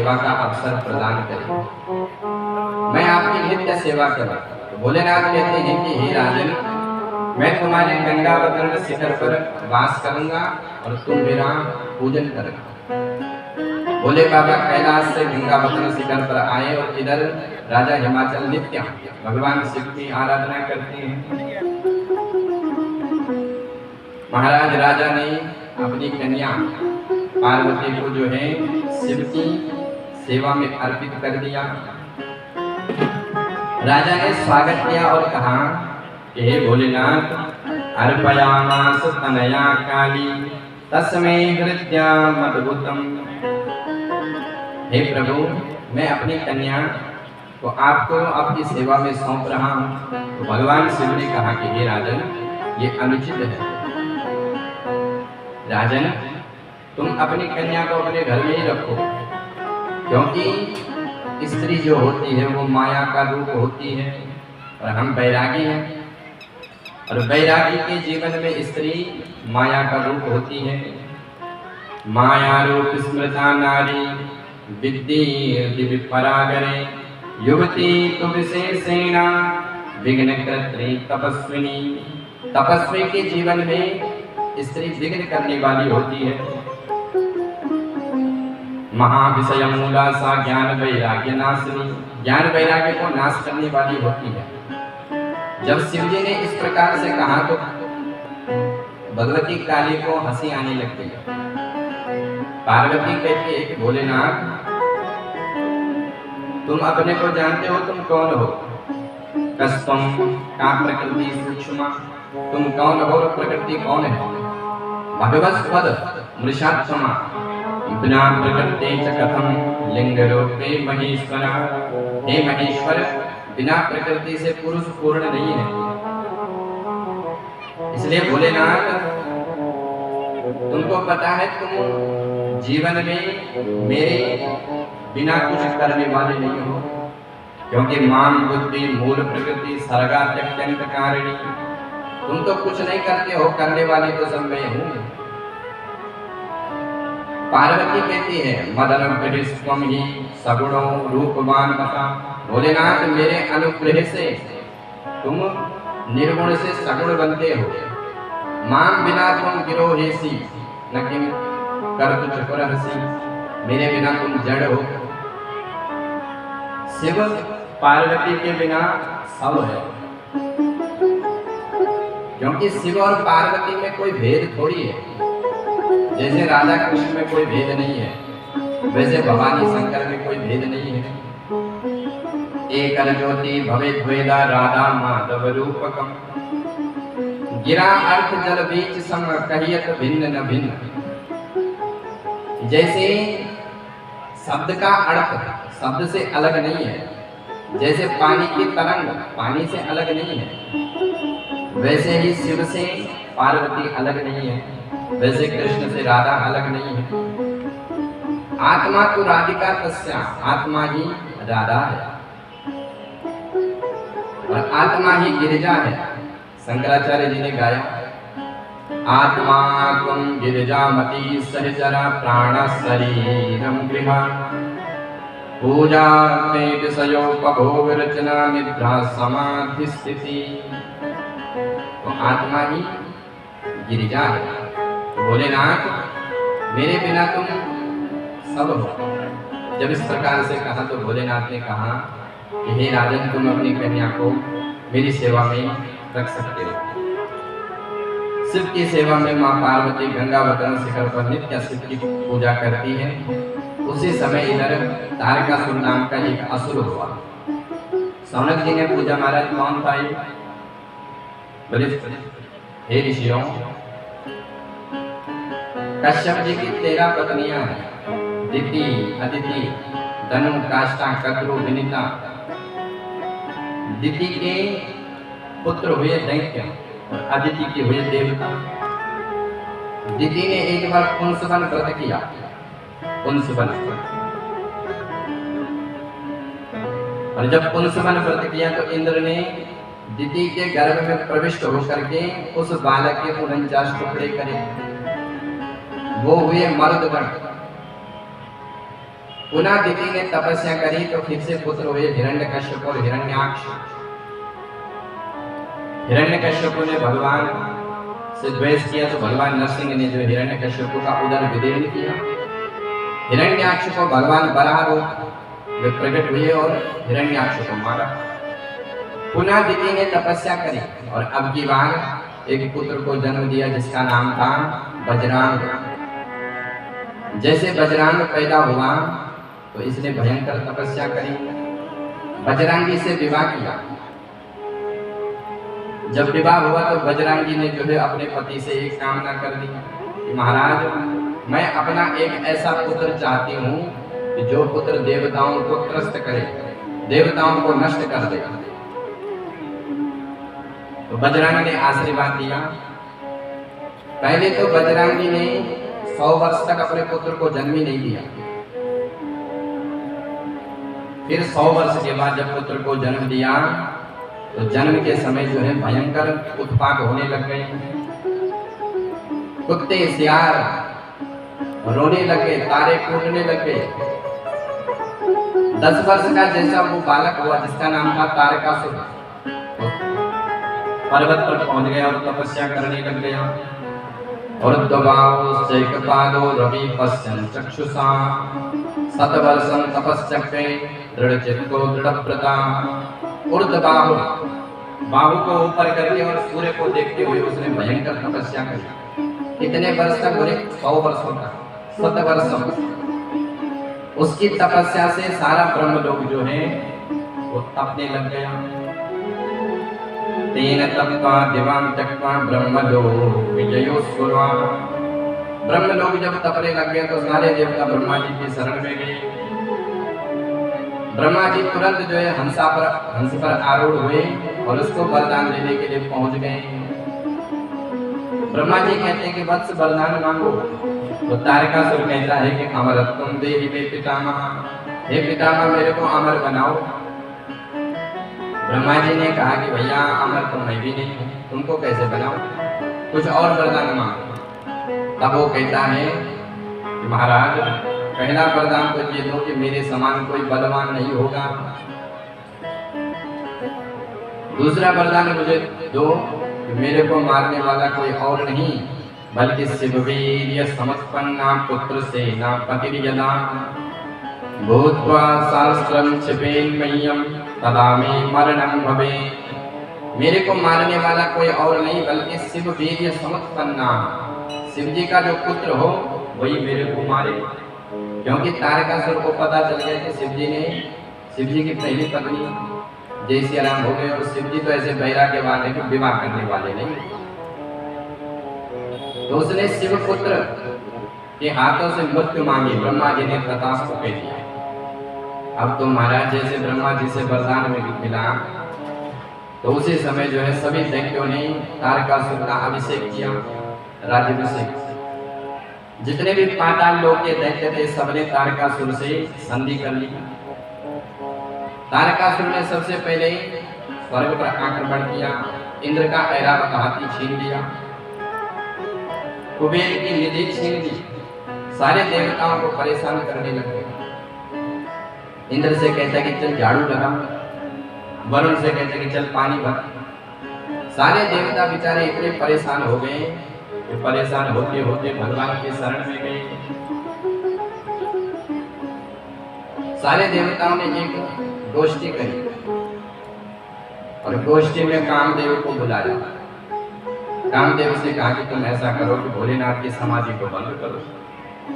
सेवा का अवसर प्रदान करें, मैं आपकी नित्य सेवा करूं। तो भोलेनाथ कहते हैं कि हे राजन, मैं तुम्हारे गंगावतरण शिखर पर वास करूंगा और तुम मेरा पूजन करना। भोले बाबा कैलाश से गंगावतरण शिखर पर आए और इधर राजा हिमाचल नित्य भगवान शिव की आराधना करते हैं। महाराज राजा ने अपनी कन्या पार्वती को जो है शिव की सेवा में अर्पित कर दिया। राजा ने स्वागत किया और कहा कि हे भोलेनाथ, अर्पयामास तनया काली तस्मै हृदयामद्भुतम्। हे प्रभु, मैं अपनी कन्या को आपको आपकी सेवा में सौंप रहा हूँ। तो भगवान शिव ने कहा कि हे राजन, ये अनुचित है। राजन, तुम अपनी कन्या को अपने घर में ही रखो, क्योंकि स्त्री जो होती है वो माया का रूप होती है और हम बैरागी हैं, और बैरागी के जीवन में स्त्री माया का रूप होती है। माया रूप स्मृता नारी विद्धि विपरागरे युवती तु विशेषेण विघ्नकर्त्री तपस्विनी। तपस्वी के जीवन में स्त्री विघ्न करने वाली होती है। महाविषय मूला सा ज्ञान वैराग्य नाशिनी, ज्ञान वैराग्य को नाश करने वाली होती है। जब शिव जी ने इस प्रकार से कहा तो भगवती काली को हंसी आने लगती है। पार्वती कहती है कि भोलेनाथ, तुम अपने को जानते हो, तुम कौन हो? कस्तम का प्रकृति सूक्ष्म, तुम कौन हो और प्रकृति कौन है? भगवत पद मृषात्मा बिना प्रकृति च कथम लिंग रूपे महेश्वर। हे महेश्वर, बिना प्रकृति से पुरुष पूर्ण नहीं है। इसलिए भोलेनाथ, तुमको पता है तुम जीवन में मेरे बिना कुछ करने वाले नहीं हो, क्योंकि मान बुद्धि मूल प्रकृति सर्गा त्यक्त्यंत कारिणी। तुम तो कुछ नहीं करते हो, करने वाले तो सब मैं हूँ। पार्वती कहती है मदन गृहस्वम ही सगुणो रूपवान मता। भोलेनाथ, मेरे अनुग्रह से तुम निर्गुण से सगुण बनते हो। माम बिना तुम गिरोहेसी न किम कर तु चतुरहसी, मेरे बिना तुम जड़ हो। शिव पार्वती के बिना सब है, क्योंकि शिव और पार्वती में कोई भेद थोड़ी है। जैसे राधा कृष्ण में कोई भेद नहीं है, वैसे भवानी शंकर में कोई भेद नहीं है। एक ज्योति भवेद द्वेदा राधा माधव रूपकम, गिरा अर्थ जल बीच सम कहियत भिन्न न भिन्न। जैसे शब्द का अर्थ शब्द से अलग नहीं है, जैसे पानी की तरंग पानी से अलग नहीं है, वैसे ही शिव से पार्वती अलग नहीं है, वैसे कृष्ण से राधा अलग नहीं है। आत्मा तो राधिका तस्या, आत्मा ही राधा है और आत्मा ही गिरिजा है। शंकराचार्य जी ने गाया, आत्मा त्वं गिरिजामती सहचरा प्राण शरीरम गृहा पूजा विषयोपभोग रचना निद्रा समाधि स्थिति। तो आत्मा ही गिरिजा है। भोलेनाथ, मेरे बिना तुम सब हो। जब इस प्रकार से कहा तो भोलेनाथ ने कहा कि हे राजन, तुम अपनी कन्या को मेरी सेवा में रख सकते हो। शिव की सेवा में मां पार्वती गंगावतरण शिखर पर नित्य शिव की पूजा करती है। उसी समय इधर तारकासुर नाम का एक असुर हुआ। सौनक जी ने पूछा, महाराज कौन था ये? बोले, हे ऋषियों, कश्यप जी की 13 पत्नियां हैं, दिति, अदिति, धनु, काष्ठा, कद्रु, विनीता। दिति के पुत्र हुए दैत्य और अदिति के हुए देवता। दिति ने एक बार पुंसवन व्रत किया, पुंसवन, और जब पुंसवन व्रत किया तो इंद्र ने दिति के गर्भ में प्रविष्ट होकर के उस बालक के 49 टुकड़े करे। वो हुए मर्दगण। पुनः दिति ने तपस्या करी तो फिर से पुत्र हुए हिरण्यकश्यप और हिरण्याक्ष। हिरण्यकश्यप ने भगवान से द्वेष किया तो भगवान नरसिंह ने जो हिरण्यकश्यप का उदर विदीर्ण किया। हिरण्याक्ष को भगवान बराह रूप में प्रकट हुए और हिरण्याक्ष को मारा। पुनः दिति ने तपस्या करी और अब की बार एक पुत्र को जन्म दिया जिसका नाम था बजरांग। जैसे बजरांग पैदा हुआ तो इसने भयंकर तपस्या करी, बजरंगी से विवाह किया। जब विवाह हुआ तो बजरंगी ने जो है अपने पति से एक कामना कर दी कि महाराज मैं अपना एक ऐसा पुत्र चाहती हूँ कि जो पुत्र देवताओं को त्रस्त करे, देवताओं को नष्ट कर दे। तो बजरंग ने आशीर्वाद दिया। पहले तो बजरंगी ने 100 वर्ष तक अपने पुत्र को जन्म ही नहीं दिया। फिर 100 वर्ष के बाद जब पुत्र को जन्म दिया तो जन्म के समय जो है भयंकर उत्पात होने लग गए। कुत्ते सियार रोने लगे, तारे फूटने लगे। 10 वर्ष का जैसा वो बालक हुआ जिसका नाम था तारकासुर, पर्वत पर पहुंच गया और तपस्या करने लग गया। और दबाओ चैकपादो रवि पश्यन् चक्षुषा शतवर्षं तपश्चक्रे दृढ़चित्तो दृढ़व्रता। ऊर्ध्वबाहु, बाहु को ऊपर करके और सूर्य को देखते हुए उसने भयंकर तपस्या की। कितने वर्ष तक? बोले 100 वर्षों तक, 7 वर्ष। उसकी तपस्या से सारा ब्रह्मलोक जो है वो तपने लग गया। तेन तप्त्वा दिवां त्यक्त्वा ब्रह्मलोक विजयोऽसुरा। ब्रह्मलोक जब तपने लग गया तो सारे देवता ब्रह्मा जी की शरण में गए। ब्रह्मा जी तुरंत जो है हंस पर आरूढ़ हुए और उसको वरदान देने के लिए पहुंच गए। ब्रह्मा जी कहते हैं कि वत्स वरदान मांगो। तो तारकासुर कहता है कि अमरत्वं देहि मे पितामह, हे पितामह मेरे को अमर बनाओ। ब्रह्मा जी ने कहा कि भैया अमर तो मैं भी नहीं हूँ, तुमको कैसे बनाओ, कुछ और वरदान मांगो। तब वो कहता है कि महाराज पहला वरदान तो ये दो कि मेरे समान कोई बलवान नहीं होगा। दूसरा वरदान मुझे दो कि मेरे को मारने वाला कोई और नहीं बल्कि शिववीर्य समत्पन्ना पुत्र सेना पतिर्यदा भूत्वा सहस्रं क्षिपेन्मह्यं तदा मे मरणं भवेत्। मेरे को मारने वाला कोई और नहीं बल्कि शिववीर्य समत्पन्ना, शिव जी का जो पुत्र हो वही मेरे को मारे। क्योंकि तारकासुर को पता चल गया कि शिव जी की पहली पत्नी जय सिया राम हो गए और शिव जी तो ऐसे वैराग्य वाले कि विवाह करने वाले नहीं। तो उसने शिव पुत्र के हाथों से मृत्यु मांगी। ब्रह्मा जी ने तथास्तु को कह दिया। अब तो महाराज जैसे ब्रह्मा जी से वरदान में मिला तो उसी समय जो है सभी दैत्यों ने तारकासुर का अभिषेक किया, राज्याभिषेक। जितने भी पाताल लोक के दैत्य थे सबने तारकासुर से संधि कर ली। तारकासुर ने सबसे पहले स्वर्ग पर आक्रमण किया, इंद्र का ऐरावत हाथी छीन लिया, कुबेर की निधि छीन ली, सारे देवताओं को परेशान करने लगे। इंद्र से कहता कि चल झाड़ू लगा, वरुण से कहता कि चल पानी भर। सारे देवता बेचारे इतने परेशान हो गए कि परेशान होते होते भगवान के शरण में गए। सारे देवताओं ने एक गोष्ठी करी और गोष्ठी में कामदेव को बुलाया। कामदेव से कहा कि तुम ऐसा करो कि भोलेनाथ की समाधि को बंद करो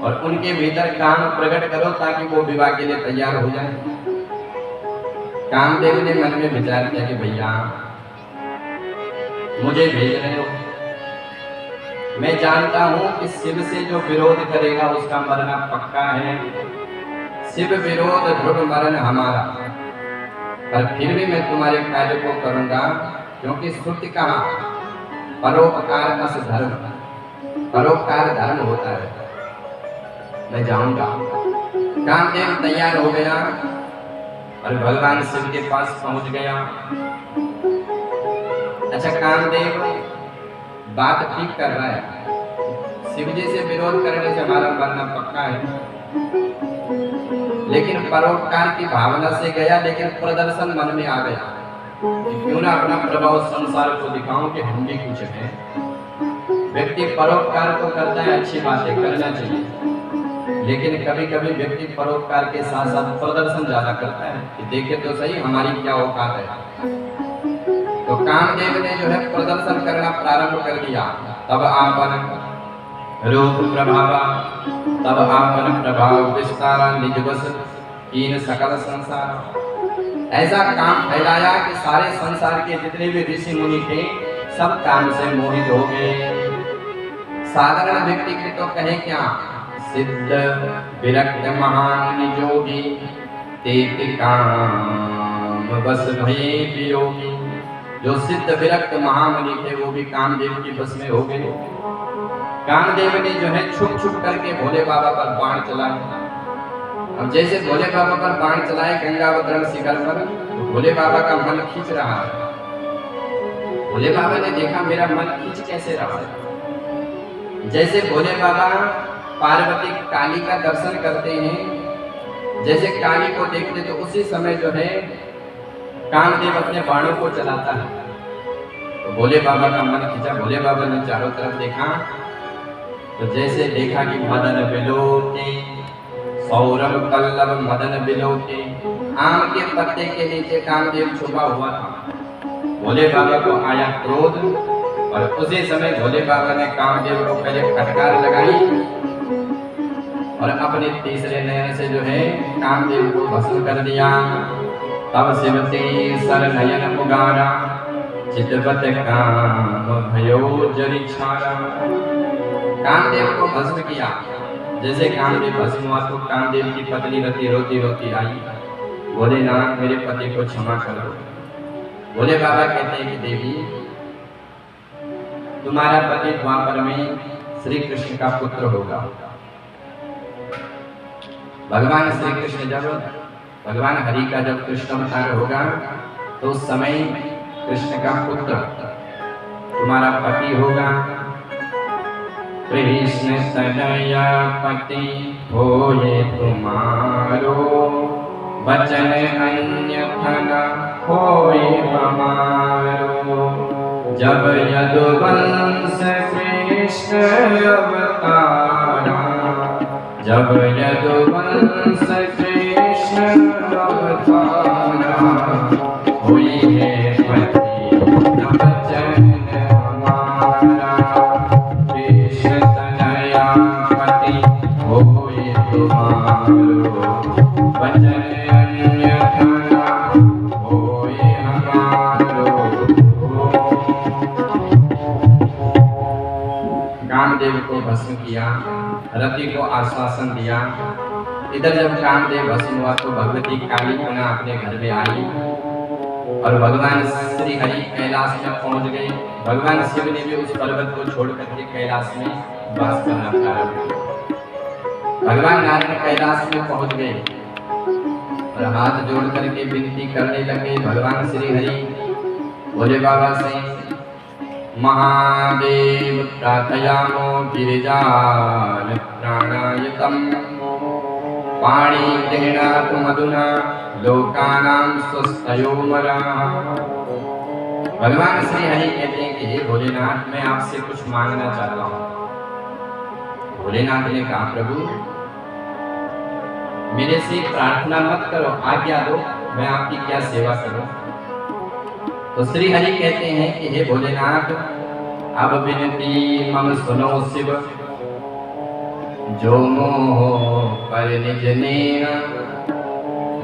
और उनके भीतर काम प्रकट करो ताकि वो विवाह के लिए तैयार हो जाए। कामदेव ने मन में विचार किया कि भैया मुझे भेज रहे हो, मैं जानता हूं कि शिव से जो विरोध करेगा उसका मरना पक्का है। शिव विरोध ध्रुव मरण हमारा, पर फिर भी मैं तुम्हारे कार्य को करूंगा क्योंकि श्रुति कहा परोपकार अस धर्म, परोपकार धर्म होता है। मैं जाऊंगा। कामदेव तैयार हो गया और भगवान शिव के पास पहुंच गया। अच्छा, कामदेव बात ठीक कर रहा है, शिव जी से विरोध करने से हमारा मरना पक्का है। लेकिन परोपकार की भावना से गया, लेकिन प्रदर्शन मन में आ गया कि क्यों ना अपना प्रभाव संसार को दिखाऊं कि हम भी कुछ हैं। व्यक्ति परोपकार तो करता है, अच्छी बातें करना चाहिए, लेकिन कभी कभी व्यक्ति परोपकार के साथ साथ प्रदर्शन ज्यादा करता है कि देखे तो सही हमारी क्या औकात है। तो कामदेव ने जो है प्रदर्शन करना प्रारंभ कर दिया। तब आपन रूप प्रभावा, तब आपन प्रभाव विस्तारा निज बस कीन सकल संसार। ऐसा काम फैलाया कि सारे संसार के जितने भी ऋषि मुनि थे सब काम से मोहित हो गए। साधारण व्यक्ति के तो कहे क्या, सिद्ध विरक्त महान जोगी तेत काम बस भये वियोगी। जो सिद्ध विरक्त महामुनि थे वो भी कामदेव की बस में हो गए। कामदेव ने जो है छुप छुप करके भोले बाबा पर बाण चलाए। अब जैसे भोले बाबा पर बाण चलाए गंगावतरण शिखर पर, तो भोले बाबा का मन खींच रहा है। भोले बाबा ने देखा मेरा मन खींच कैसे रहा है। जैसे भोले बाबा पार्वती काली का दर्शन करते हैं, जैसे काली को देखते तो उसी समय जो है कामदेव अपने बाणों को चलाता है। तो भोले बाबा का मन खींचा। भोले बाबा ने चारों तरफ देखा तो जैसे देखा कि मदन बिलोके सौरभ पल्लव मदन बिलोके, आम के पत्ते के नीचे कामदेव छुपा हुआ था। भोले बाबा को आया क्रोध और उसी समय भोले बाबा ने कामदेव को पहले फटकार लगाई और अपने तीसरे नयन से जो है कामदेव को भस्म कर दिया। तब शिवते सर नयन पुगारा चितवत काम भयो जरी छारा। कामदेव को भस्म किया। जैसे कामदेव भस्म हुआ तो कामदेव की पत्नी रति रोती रोती आई, भोलेनाथ मेरे पति को क्षमा कर दो। भोले बाबा कहते हैं कि देवी तुम्हारा पति द्वापर में श्री कृष्ण का पुत्र होगा। भगवान श्री कृष्ण जब भगवान हरि का जब कृष्ण अवतार होगा तो उस समय कृष्ण का पुत्र तुम्हारा पति होगा। कृष्ण तनया पति होए तुम्हारो, वचन अन्यथा न होए हमारो। जब यदुवंश कृष्ण अवतारा, जब यदुवंश कृष्ण अवतारा, हुई है पति वचन हमारा। कृष्ण तनया पति होए तुम्हारो, वचन अन्यथा न होए हमारो। कामदेव को भस्म किया, रति को आश्वासन दिया। इधर जब कामदेव भस्म हुआ तो भगवती काली पुनः अपने घर में आई और भगवान श्री हरि कैलाश में पहुंच गए। भगवान शिव ने भी उस पर्वत को छोड़ करके कैलाश में वास करना प्रारंभ किया। भगवान नारायण कैलाश में पहुंच गए और हाथ जोड़ करके विनती करने लगे भगवान श्री हरि भोले बाबा से, महादेव प्रार्थयामो गिरिजान प्राणायतम, पाणी गृह्णातु मधुना लोकानां स्वस्तयोमरा। भगवान श्री हरि कहते हैं कि हे भोलेनाथ मैं आपसे कुछ मांगना चाहता हूँ। भोलेनाथ ने कहा प्रभु मेरे से प्रार्थना मत करो, आज्ञा दो, मैं आपकी क्या सेवा करूं। तो श्री हरि कहते हैं कि हे भोलेनाथ अब विनती मम सुनो शिव, जो मोह पर निज नेम,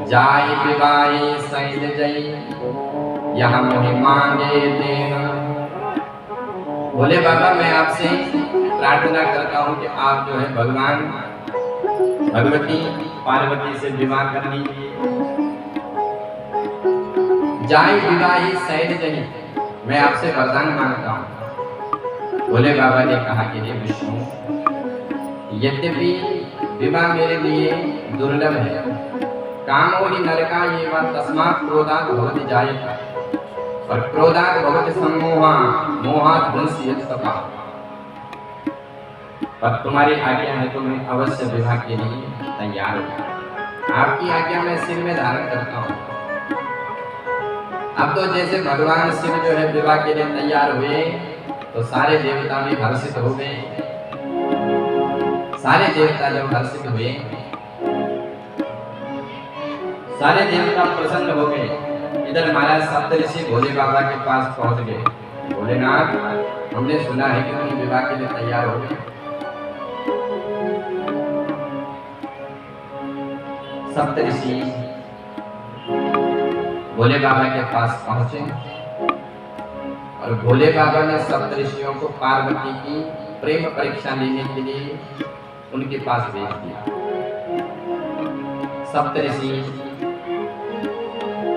जाय विवाहे सैल जई, यह मोहि मांगे देना। भोले बाबा मैं आपसे प्रार्थना करता हूँ कि आप जो है भगवान भगवती पार्वती से विवाह कर लीजिए। जाय विवाही सैल जही, मैं आपसे वरदान मांगता हूँ। भोले बाबा ने कहा कि हे विष्णु यद्यपि विवाह मेरे लिए दुर्लभ है, कामो ही नरका ये बात तस्मात् क्रोधात् भवति जायते, और क्रोधात् भवति सम्मोहा मोहात् ध्वंसयति तपा। पर तुम्हारी आज्ञा है तो मैं अवश्य विवाह के लिए तैयार हूँ। आपकी आज्ञा मैं सिर में धारण करता हूँ। अब तो जैसे भगवान शिव जो है विवाह के लिए तैयार हुए तो सारे देवता भी हर्षित हो गए। सारे देवता जब हर्षित हुए, सारे देवता प्रसन्न हो गए। इधर महाराज सप्तऋषि भोले बाबा के पास पहुंच गए। भोलेनाथ, हमने सुना है कि तुम विवाह के लिए तैयार हो गए। सप्तऋषि भोले बाबा के पास पहुंचे और भोले बाबा ने सप्तऋषियों को पार्वती की प्रेम परीक्षा लेने के लिए उनके पास भेज दिया। सप्तऋषि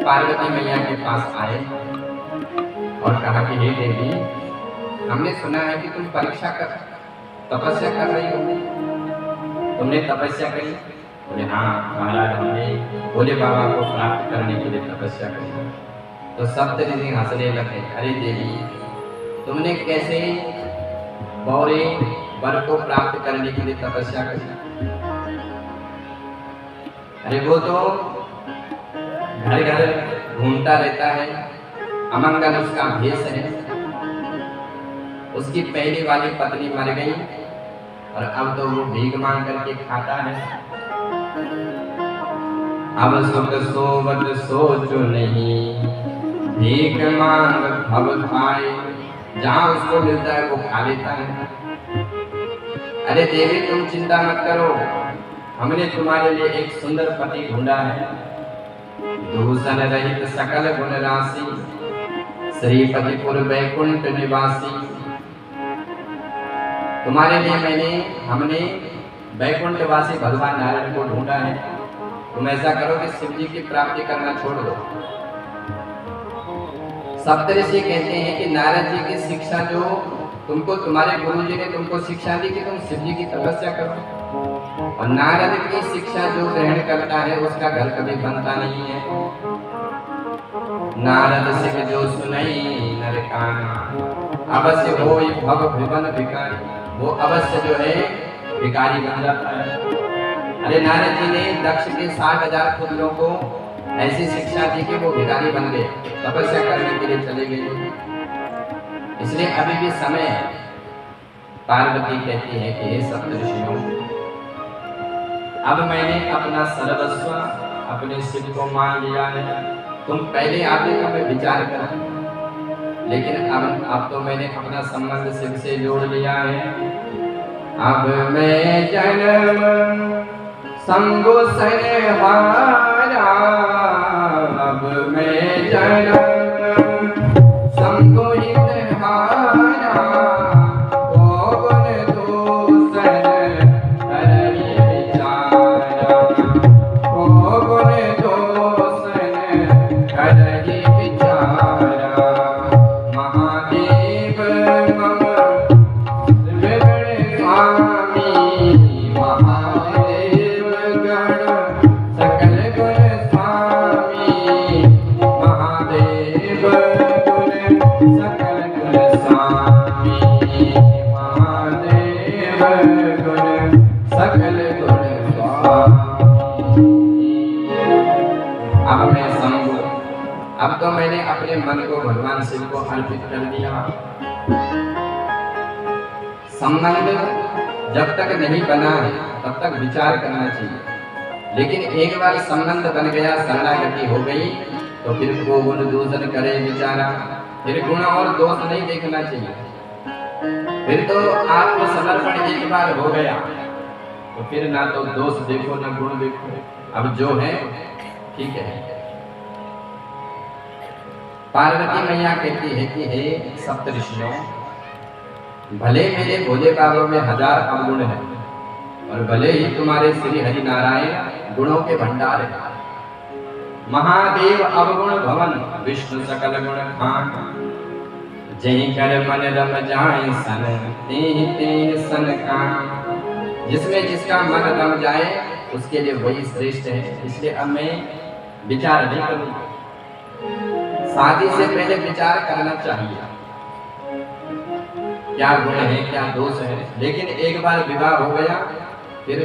पार्वती मैया के पास आए और कहा कि हे देवी, हमने सुना है कि तुम परीक्षा कर तपस्या कर रही हो, तुमने तपस्या करी? बोले हाँ महाराज, हमने भोले बाबा को प्राप्त करने के लिए तपस्या करी। तो सप्तऋषि हंसने लगे। अरे देवी, तुमने कैसे बौरे वर को प्राप्त करने के लिए तपस्या करी? अरे वो तो घर घर घूमता रहता है, अमंगल उसका भेष है। उसकी पहली वाली पत्नी मर गई और अब तो वो भीख मांग करके खाता है। अब सुख सोवत सोचो नहीं, भीख मांग भव खाए। जहां उसको मिलता है वो खा लेता है। अरे देवी, तुम चिंता मत करो, हमने तुम्हारे लिए एक सुंदर पति ढूंढा है, दूषण रहित सकल गुण राशि, श्रीपतिपुर वैकुंठ निवासी। तुम्हारे लिए हमने वैकुंठवासी भगवान नारायण को ढूंढा है। तुम ऐसा करो कि शिव जी की प्राप्ति करना छोड़ दो। सप्तऋषि कहते हैं कि नारद जी की शिक्षा जो तुमको तुम्हारे गुरु जी ने तुमको शिक्षा दी कि तुम शिव जी की तपस्या करो, और नारद की शिक्षा जो ग्रहण करता है उसका घर कभी बनता नहीं है। नारद शिव जो सुनई नर काना, अवश्य हो भव भुवन भिखारी। वो अवश्य जो है भिखारी बन जाता है। अरे नारद जी ने दक्ष के 60,000 पुत्रों को ऐसी शिक्षा दी कि वो भिखारी बन गए, तपस्या करने के लिए चले गए। इसलिए अभी भी समय है। पार्वती कहती है कि हे सप्तऋषियों, अब मैंने अपना सर्वस्व अपने शिव को मान लिया है। तुम पहले आते का मैं विचार करा, लेकिन अब तो मैंने अपना संबंध शिव से जोड़ लिया है। अब मैं जन्म शंभु सनहारा, अब मैं जन्म शंभु हितहारा, पवन दूषण करहि विचारा, पवन दूषण करहि विचारा। महादेव मम विगण स्वामी, महादेव गण सकल गुण स्वामी, महादेव गुण सकल गुण स्वामी, महादेव गुण सकल गुण स्वामी। अब मैं शंभु, अब तो मैंने अपने मन को भगवान शिव को अर्पित कर दिया। संबंध जब तक नहीं बना है तब तक विचार करना चाहिए, लेकिन एक बार संबंध बन गया, शरणागति हो गई, तो फिर वो गुण दूषण करे विचारा, फिर गुण और दोष नहीं देखना चाहिए। फिर तो आत्मसमर्पण एक बार हो गया तो फिर ना तो दोष देखो ना गुण देखो, अब जो है ठीक है। पार्वती मैया कहती है कि हे सप्तऋषियों, भले मेरे भोले बाबा में 1000 अवगुण है और भले ही तुम्हारे श्री हरि नारायण गुणों के भंडार है। महादेव अवगुण भवन, विष्णु सकल गुण खान, जहीं कर मन रम जाए सन ते सन काम। जिसमें जिसका मन रम जाए उसके लिए वही श्रेष्ठ है। इसलिए अब मैं विचार नहीं करूंगा, शादी से पहले विचार करना चाहिए क्या गुण है क्या दोष है, लेकिन एक बार विवाह हो गया फिर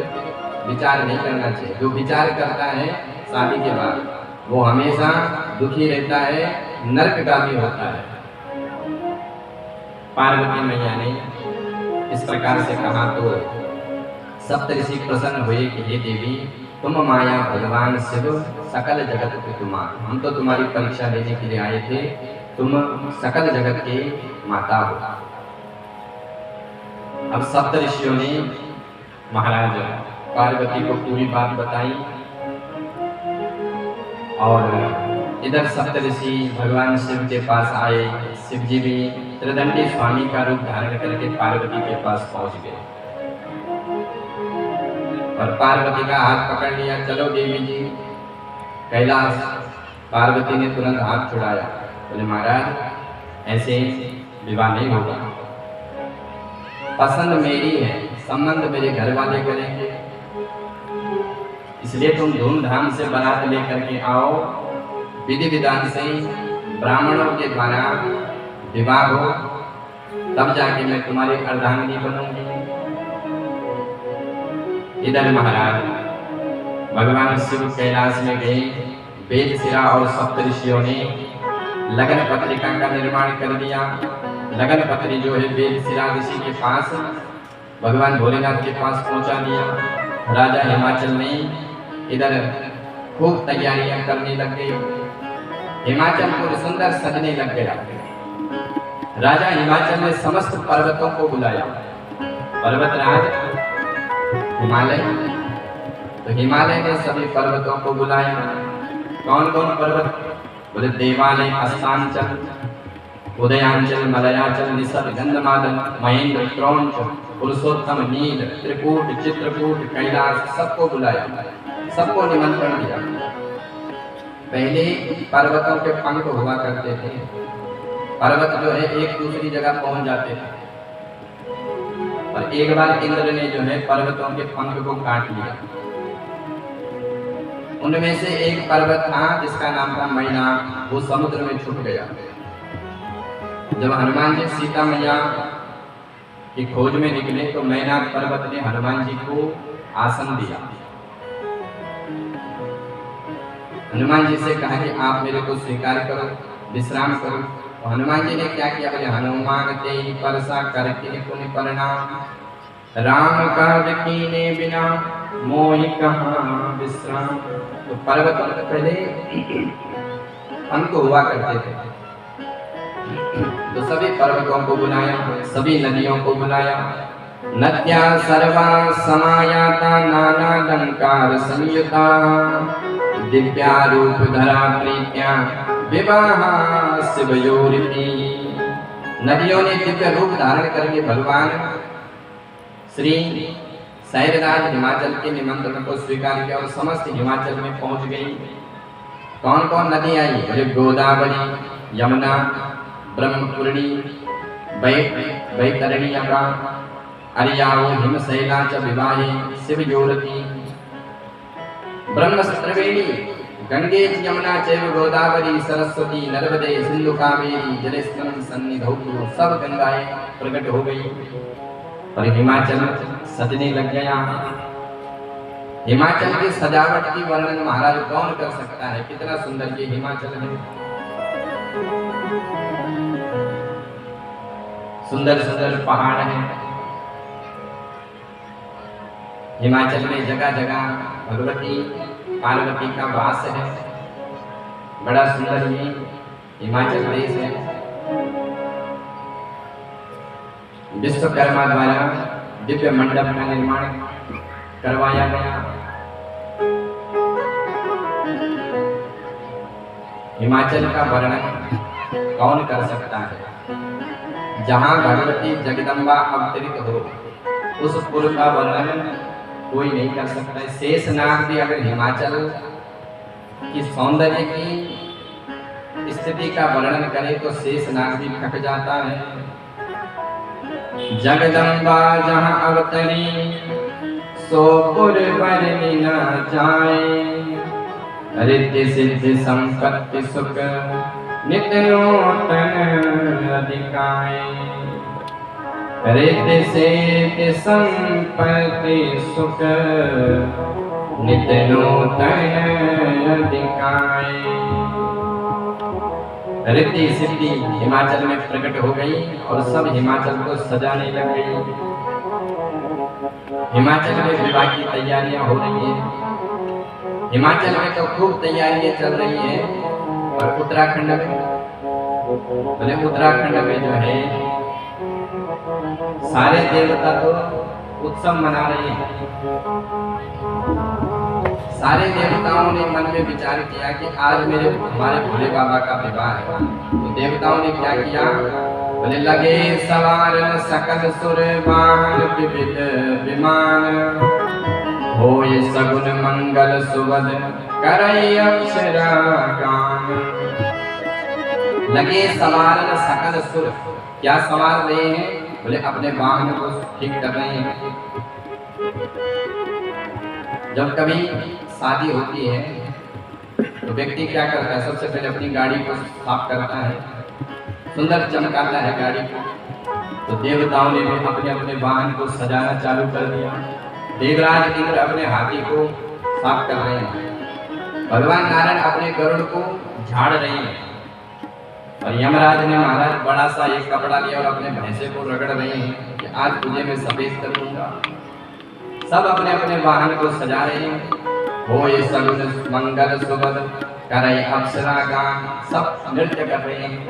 विचार नहीं करना चाहिए। जो विचार करता है शादी के बाद वो हमेशा दुखी रहता है, नरकगामी होता है। पार्वती मैया ने इस प्रकार से कहा तो सप्तऋषि प्रसन्न हुए कि हे देवी, तुम माया भगवान शिव सकल जगत के तुमा, हम तो तुम्हारी परीक्षा लेने के लिए आए थे, तुम सकल जगत के माता हो। अब सप्तऋषियों ने महाराज पार्वती को पूरी बात बताई और इधर सप्तऋषि भगवान शिव के पास आए। शिव जी भी त्रिदंडी स्वामी का रूप धारण करके पार्वती के पास पहुंच गए और पार्वती का हाथ पकड़ लिया, चलो देवी जी कैलाश। पार्वती ने तुरंत हाथ छुड़ाया, बोले महाराज ऐसे विवाह नहीं होगा, पसंद मेरी है, संबंध मेरे घर वाले करेंगे, इसलिए तुम धूमधाम से बारात लेकर के आओ, विधि विधान से ब्राह्मणों के द्वारा विवाह हो, तब जाके मैं तुम्हारी अर्धांगिनी बनूंगी। इधर महाराज भगवान शिव कैलाश में गए। वेदशिरा और सप्तऋषियों ने लगन पत्रिका का निर्माण कर दिया। लगन पत्री जो है वेदशिरा ऋषि के पास भगवान भोलेनाथ के पास पहुंचा दिया। राजा हिमाचल ने इधर खूब तैयारियां करने लग गए। हिमाचल को सुंदर सजने लग गया। राजा हिमाचल ने समस्त पर्वतों को बुलाया। पर्वतराज हिमालय, तो हिमालय ने सभी पर्वतों को बुलाया। कौन कौन पर्वत? बोले देवालय, अस्तांचल, उदयांचल, मलयाचल, निसर्ग, गंधमादन, महेंद्र, क्रौंच, पुरुषोत्तम, नील, त्रिकूट, चित्रकूट, कैलाश, सबको बुलाया, सबको निमंत्रण दिया। पहले पर्वतों के पंख हुआ करते थे। पर्वत जो है एक दूसरी जगह पहुंच जाते थे और एक बार इंद्र ने जो है पर्वतों के पंख को काट लिया। उनमें से एक पर्वत था जिसका नाम था मैनाक, वो समुद्र में छुप गया। जब हनुमान जी सीता मैया की खोज में निकले तो मैनाक पर्वत ने हनुमान जी को आसन दिया। हनुमान जी से कहा कि आप मेरे को स्वीकार करो, विश्राम करो। तो हनुमान जी ने क्या किया? बोले हनुमान तेहि परसा करके पुनि परिणाम, राम काज कीने बिना मोहि कहाँ विश्राम। तो पर्वतों के पहले हमको हुआ करते थे, तो सभी पर्वतों को बुलाया, सभी नदियों को बुलाया। नद्या सर्वा समायाता नाना अलंकार संयुता, दिव्या रूप धरा प्रीत्या विवाह शिवयोरिति। नदियों ने दिव्य रूप धारण करके भगवान श्री शैलराज हिमाचल के निमंत्रण को स्वीकार किया और समस्त हिमाचल में पहुंच गई। कौन कौन नदी आई? बोले गोदावरी, यमुना, ब्रह्मपुरणी, वैतरणी, अरियाओ, हिमशैला च विवाहे शिवयोरति। ब्रह्मस्त्रवेणी, गंगे यमुना चैव गोदावरी सरस्वती नर्मदे सिंधु कावेरी जलेस्मिन् सन्निधौ, सब गंगाएं प्रकट हो गई और हिमाचल सजने लग गया। हिमाचल की सजावट की वर्णन महाराज कौन कर सकता है? कितना सुंदर ये हिमाचल है। सुंदर सुंदर पहाड़ हैं। हिमाचल में जगह जगह भगवती पार्वती का वास है। बड़ा सुंदर ये हिमाचल देश है। विश्वकर्मा द्वारा दिव्य मंडप का निर्माण करवाया गया। हिमाचल का वर्णन कौन कर सकता है? जहां भगवती जगदम्बा अवतरित हो उस पुर का वर्णन कोई नहीं कर सकता है। शेषनाग भी अगर हिमाचल की सौंदर्य की स्थिति का वर्णन करे तो शेषनाग भी थक जाता है। जगदम्बा जहाँ अवतरी सो पुर वर्णि न जाए, रिद्धि सिद्धि संपत्ति सुख नित्य नूतन अधिकाए। रिद्धि सिद्धि संपत्ति सुख नित्य नूतन अधिकाय। रिद्धि सिद्धि हिमाचल में प्रकट हो गई और सब हिमाचल को सजाने लग गई। हिमाचल में विवाह की तैयारियां हो रही हैं। हिमाचल में तो खूब तैयारियां चल रही हैं। और उत्तराखंड में, बोले उत्तराखंड में जो है सारे देवता तो उत्सव मना रहे हैं। सारे देवताओं ने मन में विचार किया कि आज हमारे भोले बाबा का विवाह है। तो देवताओं ने क्या किया, बोले लगे सवारन सकल सुर वाहन विविध विमान, होय सगुन मंगल सुवद करई अक्षरा गान। लगे सवारन सकल सुर, क्या सवार रहे हैं, बोले अपने वाहन को ठीक कर रहे हैं। जब कभी शादी होती है तो व्यक्ति क्या करता है, सबसे पहले अपनी गाड़ी को साफ करता है, सुंदर चमकाता है गाड़ी को। तो देवताओं ने भी अपने अपने वाहन को सजाना चालू कर दिया। देवराज इंद्र अपने हाथी को साफ कर रहे हैं, भगवान नारायण अपने गरुड़ को झाड़ रहे हैं, और यमराज ने महाराज बड़ा सा एक कपड़ा लिया और अपने भैंसे को रगड़ रहे हैं कि आज तुझे मैं सफेद कर दूंगा। सब अपने अपने वाहन को सजा रहे हैं। हो ये सगुन मंगल सुबद करई अप्सरा गान, सब नृत्य कर रहे हैं।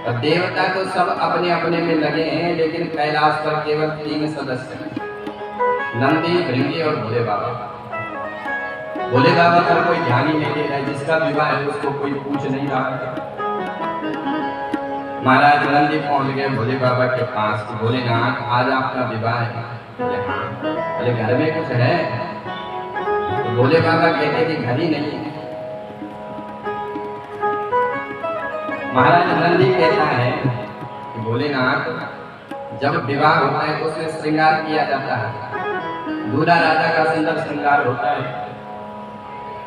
और देवता तो सब अपने अपने में लगे हैं, लेकिन कैलाश पर केवल 3 सदस्य हैं, नंदी, भृंगी और भोले बाबा। भोले बाबा पर कोई ध्यान ही नहीं दे रहा है, जिसका विवाह है उसको कोई पूछ नहीं रहा है। महाराज नंदी पहुंच गए भोले बाबा के पास कि भोलेनाथ आज आपका विवाह है। बोले घर में कुछ है? तो भोले बाबा कहते कि घर ही नहीं है। महाराज नंदी कहता है कि भोलेनाथ जब विवाह होता है तो उसमें श्रृंगार किया जाता है, दूल्हा राजा का सुंदर श्रृंगार होता है,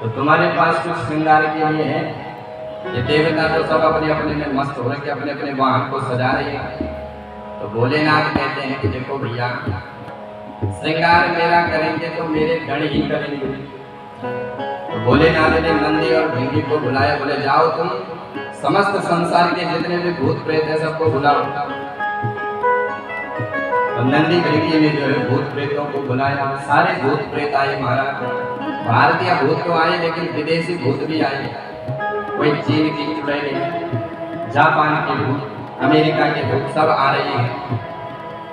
तो तुम्हारे पास कुछ श्रृंगार के लिए है? ये देवता तो सब अपने अपने में मस्त हो रहे हैं, अपने अपने वाहन को सजा रहे हैं। तो भोलेनाथ कहते हैं कि देखो भैया, श्रृंगार मेरा करेंगे तो मेरे गण ही करेंगे। तो भोलेनाथ ने नंदी और भृंगी को बुलाया, बोले जाओ तुम समस्त संसार के जितने भी भूत प्रेत है सबको बुलाओ। तो नंदी भृंगी ने जो है भूत प्रेतों को बुलाया, सारे भूत प्रेत आए। महाराज भारतीय भूत तो आए, लेकिन विदेशी भूत भी आए। कोई चीन की चुड़ैल, जापान के भूत, अमेरिका के भूत सब आ रहे हैं।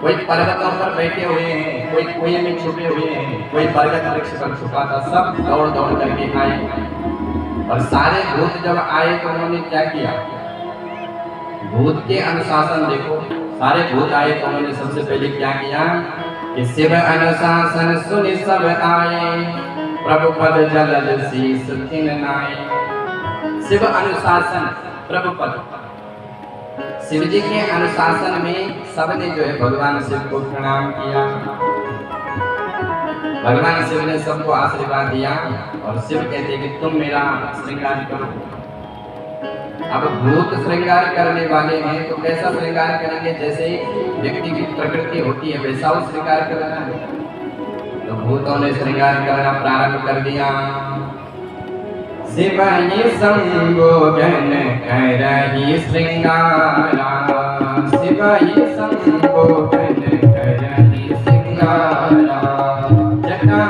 कोई पर्वतों पर बैठे हुए हैं, कोई कुएं में छुपे हुए हैं, कोई बरगद वृक्ष पर छुपा था, सब दौड़ दौड़ करके आए। और सारे भूत जब आए तो उन्होंने क्या किया, भूत के अनुशासन देखो, सारे भूत आए तो उन्होंने सबसे पहले क्या किया कि शिव अनुशासन सुनि सब आए, प्रभु पद जलद शीस खिन नाए। शिव अनुशासन प्रभु पद, शिव जी के अनुशासन में सबने जो है भगवान शिव को प्रणाम किया। भगवान शिव ने सबको आशीर्वाद दिया और शिव कहते कि तुम मेरा श्रृंगार करो। अब भूत श्रृंगार करने वाले हैं तो कैसा श्रृंगार करेंगे, जैसे व्यक्ति की प्रकृति होती है वैसा वो श्रृंगार करना है। तो भूतों ने श्रृंगार करना प्रारंभ कर दिया। शिव ये संबोधन करहि श्रृंगारा, शिव ये संबोधन करहि श्रृंगारा, जटा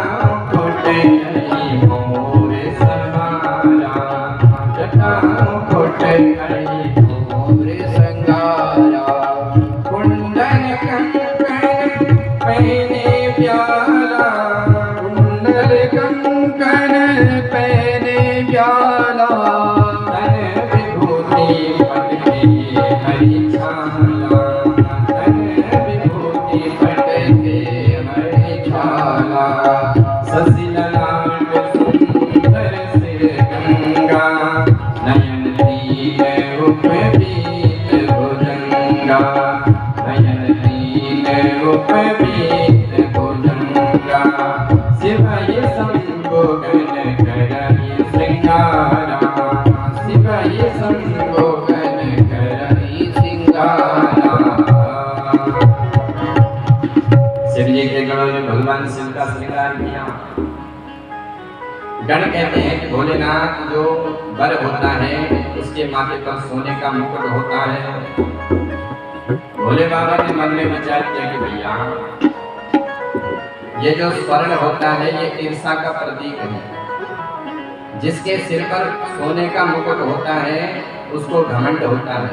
कोट करहि मोर सवारा, जटा कोट करहि मोर श्रृंगारा, कुंडल कंकण पहने प्याला, कुंडल कंकण पहने प्याला, तन विभूति पट के हरि छाला, तन विभूति पट के हरि छाला, शशि ललाट सुंदर सिर गंगा, नयन नील उपवीत भुजंगा, नयन नील उपवीत भुजंगा, शिव ये संबोधन करहि श्रृंगारा, शिव ये संबोधन करहि श्रृंगारा। भगवान शिव का श्रृंगार किया। गण कहते हैं कि भोलेनाथ जो वर होता है उसके माथे पर सोने का मुकुट होता है। भोले बाबा ने मन में विचार किया कि भैया ये जो स्वर्ण होता है ये ईर्षा का प्रतीक है। जिसके सिर पर सोने का मुकुट होता है उसको घमंड होता है,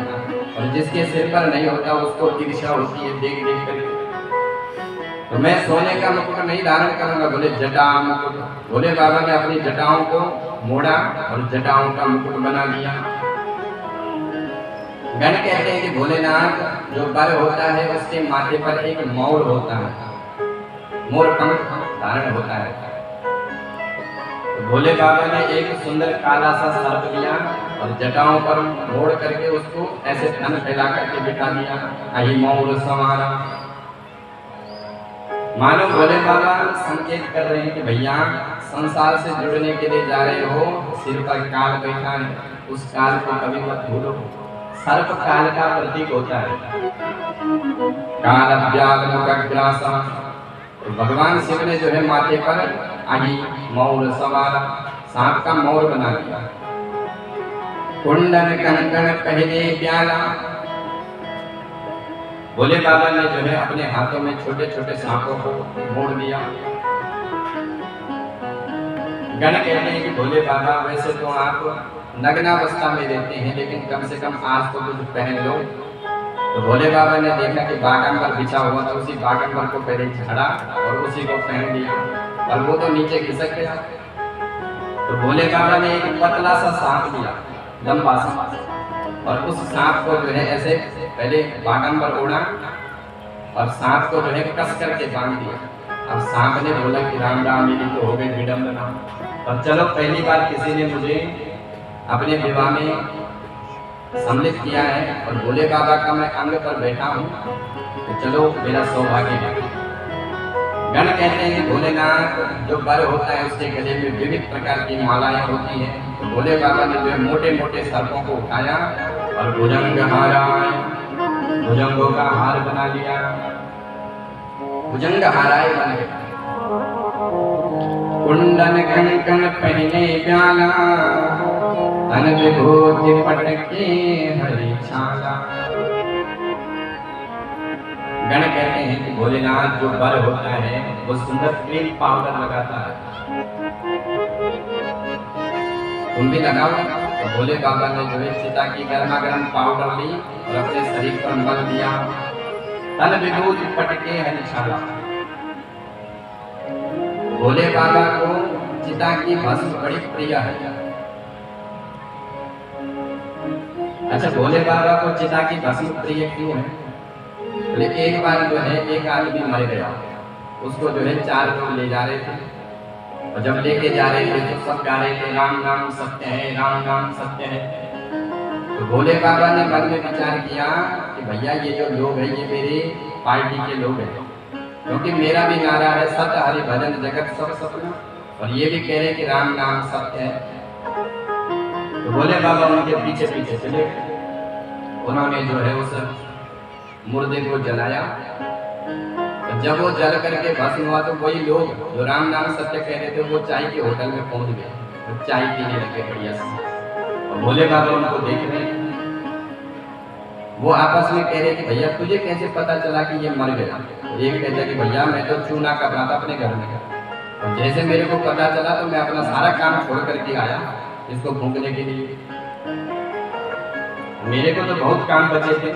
और जिसके सिर पर नहीं होता उसको ईर्षा होती है देख देख कर। तो मैं सोने का मुकुट नहीं धारण करूंगा, बोले जटा मुकुट। भोले बाबा ने अपनी जटाओं को मोड़ा और जटाओं का मुकुट बना लिया। गण कहते हैं कि भोलेनाथ जो वर होता है उसके माथे पर एक मोर होता है, मोर पंख धारण होता है। तो भोले बाबा ने एक सुंदर काला सा सर्प लिया और जटाओं पर मोड़ करके उसको ऐसे धन फैला करके बिठा दिया। अहि मोर समारा। मानो भोले बाबा संकेत कर रहे हैं कि भैया संसार से जुड़ने के लिए जा रहे हो, सिर पर काल बैठा है, उस काल को कभी मत भूलो। सर्प काल का प्रतीक होता है। काल व्याघ्रग्रासा। तो भगवान शिव ने जो है माथे पर अहि मोर सवारा, सांप का मोर बना दिया। कुंडन कंकण पहने प्याला। भोले बाबा ने जो है अपने हाथों में छोटे छोटे सांपों को मोड़ दिया। गण कहते हैं कि भोले बाबा वैसे तो आप नग्नावस्था में रहते हैं, लेकिन कम से कम आज तो कुछ पहन लो। तो भोले बाबा ने देखा कि बागंबर बिछा हुआ था, उसी बागंबर को पहले झाड़ा और उसी को पहन लिया, और वो तो नीचे खिसक गया। तो भोले बाबा ने एक पतला सा सांप लिया, लंबा सा, और उस सांप को जो है ऐसे पहले बागंबर ओढ़ा और सांप को जो है कस करके बांध दिया। अब सांप ने बोला कि राम राम मेरी तो हो गई विडंबना, और चलो पहली बार किसी ने मुझे अपने विवाह में सम्मिलित किया है और भोले बाबा का मैं अंग पर बैठा हूँ, तो चलो मेरा सौभाग्य है। गण कहते हैं कि भोलेनाथ जो वर होता है उसके गले में विविध प्रकार की मालाएं होती हैं। तो भोले बाबा ने जो मोटे मोटे सर्पों को उठाया और भुजंग हाराय, भुजंगों का हार बना लिया। भुजंग हाराय बन गए। कुंडन कंकण पहने प्याला, धन विभूति पटके हरि छाला। गण कहते हैं कि भोलेनाथ जो वर होता है वो सुंदर क्रीम पाउडर लगाता है। तुम भी लगाओ। तो भोले बाबा ने जो है चिता की गर्मा गर्म पाउडर ली और अपने शरीर पर मल दिया। तन विभूति पटके हरि छाला। भोले बाबा को चिता की भस्म बड़ी प्रिय है। अच्छा, भोले बाबा को चिता की भस्म प्रिय क्यों है? बोले एक बार जो है एक आदमी मर गया, उसको जो है 4 लोग ले जा रहे थे, और जब लेके जा रहे थे तो सब गा रहे थे राम नाम सत्य है, राम नाम सत्य है। तो भोले बाबा ने मन में विचार किया कि भैया ये जो लोग हैं ये मेरी पार्टी के लोग हैं, क्योंकि मेरा भी नारा है सत्य हरि भजन जगत सब सपना, और ये भी कह रहे कि राम नाम सत्य है। तो भोले बाबा उनके पीछे पीछे चले। उन्होंने जो है उस मुर्दे को जलाया, तो जब वो जल करके भस्म हुआ तो वही लोग जो राम नाम सत्य कह रहे थे वो चाय के होटल में पहुंच गए, तो चाय पीने लगे बढ़िया से। और भोले बाबा उनको देख रहे, वो आपस में कह रहे कि भैया तुझे कैसे पता चला कि ये मर गया? तो एक कहता कि भैया मैं तो चूना कर रहा था अपने घर में, और जैसे मेरे को पता चला तो मैं अपना सारा काम छोड़ करके आया इसको फूंकने के लिए। मेरे को तो बहुत काम बचे थे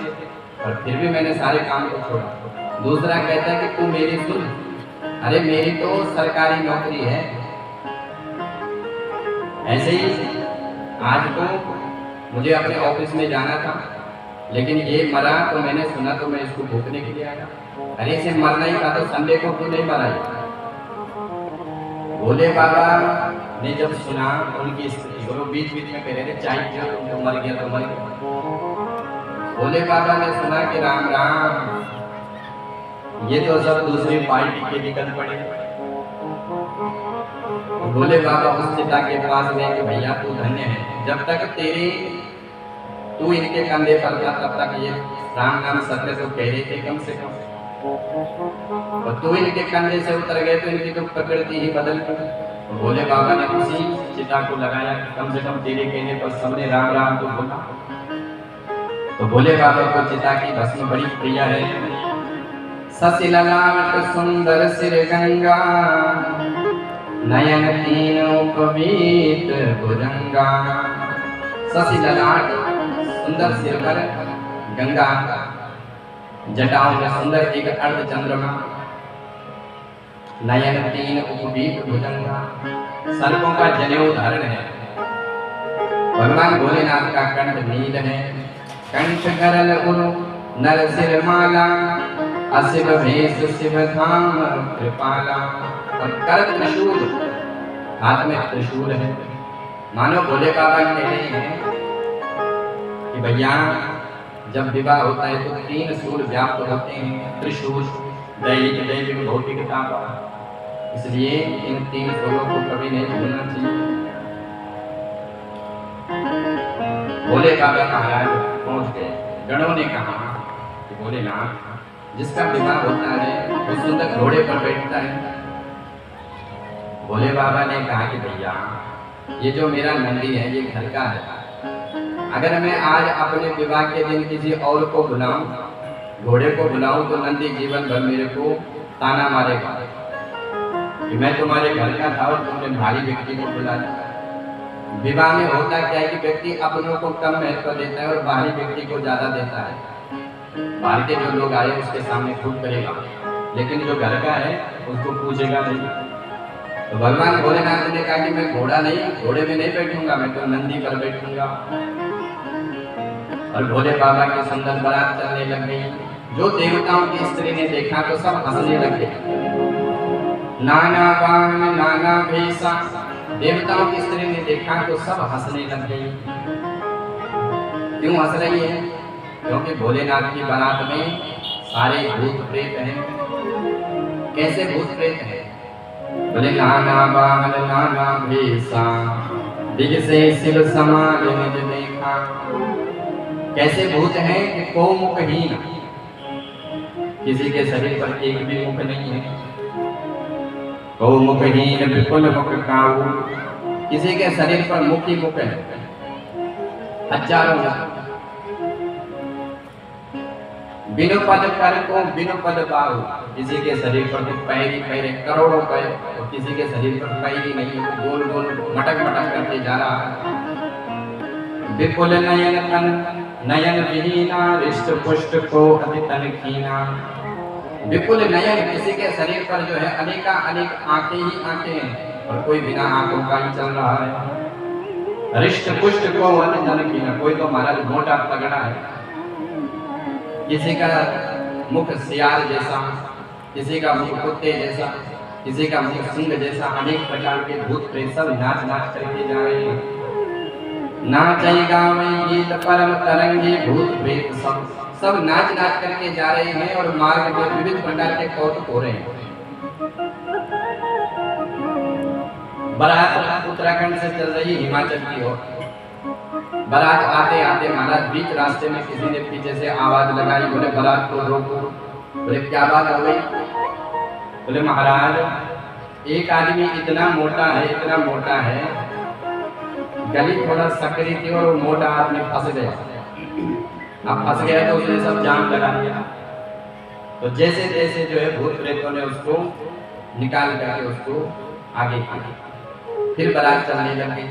और फिर भी मैंने सारे काम को छोड़ा। दूसरा कहता है कि तू मेरी सुन, अरे मेरी तो सरकारी नौकरी है। ऐसे ही आज तो मुझे अपने ऑफिस में जाना था, लेकिन ये मरा तो मैंने सुना तो मैं इसको भूखने के लिए आया। अरे इसे मरना ही था तो संडे को क्यों नहीं मराई? भोले बाबा ने जब सुना उनकी स्थिति, वो बीच बीच में कह रहे थे चाय पियो, तो मर गया तो मर गया। भोले बाबा ने सुना कि राम राम ये तो सब दूसरी पार्टी के निकल पड़े। तो भोले बाबा उस चिता के पास गए कि भैया तू धन्य है, जब तक तू इनके कंधे पर था तब तक ये राम नाम सत्य तो कह रहे थे कम से कम, और तू इनके कंधे से उतर गए तो इनकी तो प्रकृति ही बदल गई। तो भोले बाबा ने उसी चिता को लगाया, कम से कम तेरे कहने पर सबने राम राम तो बोला। तो भोले बाबा को चिता की भस्म बड़ी प्रिय है। शशि ललाट सुंदर सिर गंगा, नयन तीन उपवीत भुजंगा। शशि ललाट सुंदर सिर पर गंगा, जटाओं में सुंदर एक अर्ध चंद्रमा, नयन तीन उपवीत भुजंगा, सर्पों का जनेऊ धारण है। भगवान भोलेनाथ का कंठ नील है, कंठ करल उरु नर सिर माला, अशिव भेष शिव धाम कृपाला। और कर त्रिशूल, हाथ में त्रिशूल है। मानो भोले बाबा कह रहे हैं कि भैया जब विवाह होता है तो तीन सूल व्याप्त होते हैं, त्रिशूल, दैहिक दैविक भौतिक ताप। इसलिए इन तीन सूलों को कभी नहीं भूलना चाहिए। भोले बाबा महाराज पहुंच गए। गणों ने कहा कि भोलेनाथ जिसका विवाह होता है वो सुंदर घोड़े पर बैठता है। भोले बाबा ने कहा कि भैया ये जो मेरा नंदी है ये घर का है, अगर मैं आज अपने विवाह के दिन किसी और को बुलाऊं, घोड़े को बुलाऊं, तो नंदी जीवन भर मेरे को ताना मारेगा कि मैं तुम्हारे घर का था और तुमने भारी व्यक्ति को बुलाया। विवाह में होता क्या है कि व्यक्ति अपनों को कम महत्व देता है और बाहरी व्यक्ति को ज्यादा देता है। बाहर के जो लोग आए उसके सामने खूब करेगा, लेकिन जो घर का है उसको पूछेगा नहीं। तो भगवान भोलेनाथ ने कहा कि मैं घोड़ा नहीं, घोड़े में नहीं बैठूंगा, मैं तो नंदी पर बैठूंगा। और भोले बाबा की सुंदर बारात चलने लग गई। जो देवताओं की स्त्री ने देखा तो सब हंसने लग गए। नाना बाण नाना भेषा, देवताओं की स्त्री ने देखा तो सब हंसने लग गई। क्यों हंस रही है? क्योंकि भोलेनाथ की बारात में सारे भूत प्रेत हैं। कैसे भूत प्रेत हैं? बोले नाना बाण नाना भेषा, दिग से शिव समान निज देखा। कैसे भूत हैं कि को मुखहीन, किसी के शरीर पर एक भी मुख नहीं है। को मुखहीन विपुल मुख काऊ, किसी के शरीर पर मुख ही मुख है, हजारों मुख। बिनु पद कर को बिनु पद बाहु, किसी के शरीर पर तो पैर ही पैर, करोड़ों पैर, और किसी के शरीर पर पैर ही नहीं है, गोल गोल मटक मटक करके जा रहा है। विपुल नयन तन नयन विहीना, रिष्ट पुष्ट को अति तन कीना। विपुल नयन, किसी के शरीर पर जो है अनेका अनेक आंखें ही आंखें हैं और कोई बिना आंखों का ही चल रहा है। रिष्ट पुष्ट को अति तन कीना, कोई तो महाराज मोटा तगड़ा है, किसी का मुख सियार जैसा, किसी का मुख कुत्ते जैसा, किसी का मुख सिंह जैसा। अनेक प्रकार के भूत प्रेत सब नाच नाच करके जा रहे हैं। नाचई गावई गीत परम तरंगी, भूत प्रेत सब नाच नाच करके जा रहे हैं और मार्ग में विविध प्रकार के कौतुक हो रहे हैं। बारात उत्तराखंड से चल रही हिमाचल की ओर। बारात आते आते महाराज बीच रास्ते में किसी ने पीछे से आवाज लगाई, बोले बारात को रोको। बोले क्या बात हो गई? बोले महाराज एक आदमी इतना मोटा है, इतना मोटा है, गली थोड़ा सकरी थी और वो मोटा आदमी फंस गया। अब फंस गया तो उसने सब जाम लगा दिया। तो जैसे जैसे जो है भूत प्रेतों ने उसको निकाल करके उसको आगे किया। फिर बारात चलने लग गई।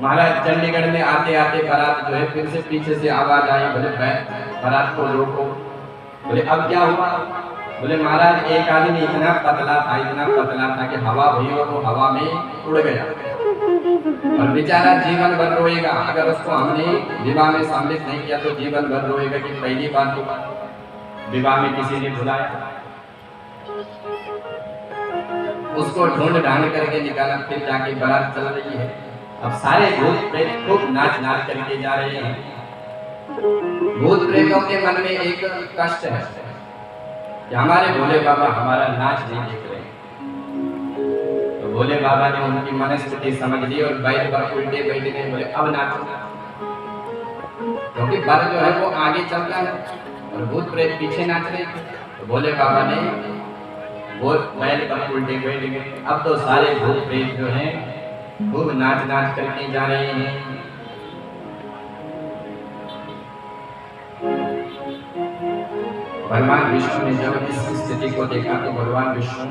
महाराज चंडीगढ़ में आते आते बारात जो है फिर से पीछे से आवाज आई, बोले बारात को रोको। बोले अब क्या हुआ? बोले महाराज एक आदमी इतना पतला था कि हवा हुई और वो हवा में उड़ गया और बेचारा जीवन भर रोएगा। अगर उसको हमने विवाह में सम्मिलित नहीं किया तो जीवन भर रोएगा कि पहली बार तो विवाह में किसी ने बुलाया। उसको ढूंढ ढांड करके निकाला, फिर जाके बारात चल रही है। अब सारे भूत प्रेत खूब नाच नाच करके जा रहे हैं। भूत प्रेतों के मन में एक कष्ट है कि हमारे भोले बाबा हमारा नाच नहीं देख रहे। तो भोले बाबा ने उनकी मनस्थिति समझ ली और बैठ पर उल्टे बैठे गए। बोले अब नाचो, क्योंकि बर जो है वो आगे चलता है और भूत प्रेत पीछे नाच रहे थे। तो भोले बाबा ने वो बैल पर उल्टे बैठ गए। अब तो सारे भूत प्रेत जो हैं खूब नाच नाच करके जा रहे हैं। भगवान विष्णु ने जब इस स्थिति को देखा तो भगवान विष्णु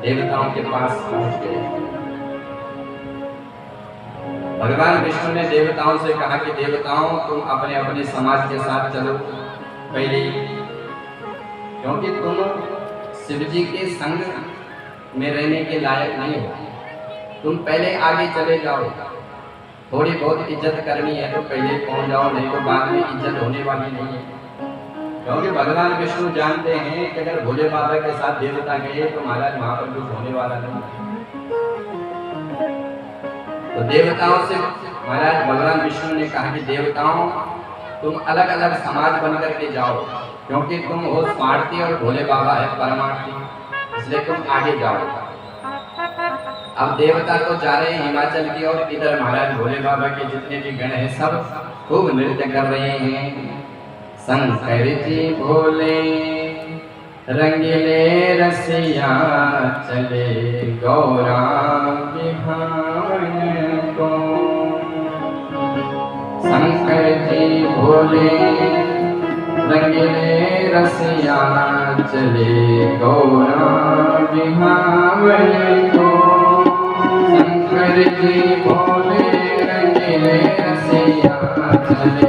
देवताओं के पास पहुंच गए। भगवान विष्णु ने देवताओं से कहा कि देवताओं तुम अपने अपने समाज के साथ चलो पहले, क्योंकि तुम शिव जी के संग में रहने के लायक नहीं हो। तुम पहले आगे चले जाओ, थोड़ी बहुत इज्जत करनी है तो पहले पहुंच जाओ, नहीं तो बाद में इज्जत होने वाली नहीं है। क्योंकि भगवान विष्णु जानते हैं कि अगर भोले बाबा के साथ देवता गए तो महाराज वहां पर कुछ होने वाला नहीं। तो देवताओं से महाराज भगवान विष्णु ने कहा कि देवताओं तुम अलग अलग समाज बन करके जाओ, क्योंकि तुम हो स्वार्थी और भोले बाबा है परमार्थी, इसलिए तुम आगे जाओ। अब देवता तो जा रहे हैं हिमाचल की ओर, इधर महाराज भोले बाबा के जितने भी गण हैं सब खूब नृत्य कर रहे हैं। शंकर जी भोले रंगीले रसिया चले गौरा बिहान को। शंकर जी भोले रंगीले रसिया चले गौरा बिहान को। शंकर जी भोले रंगीले रसिया चले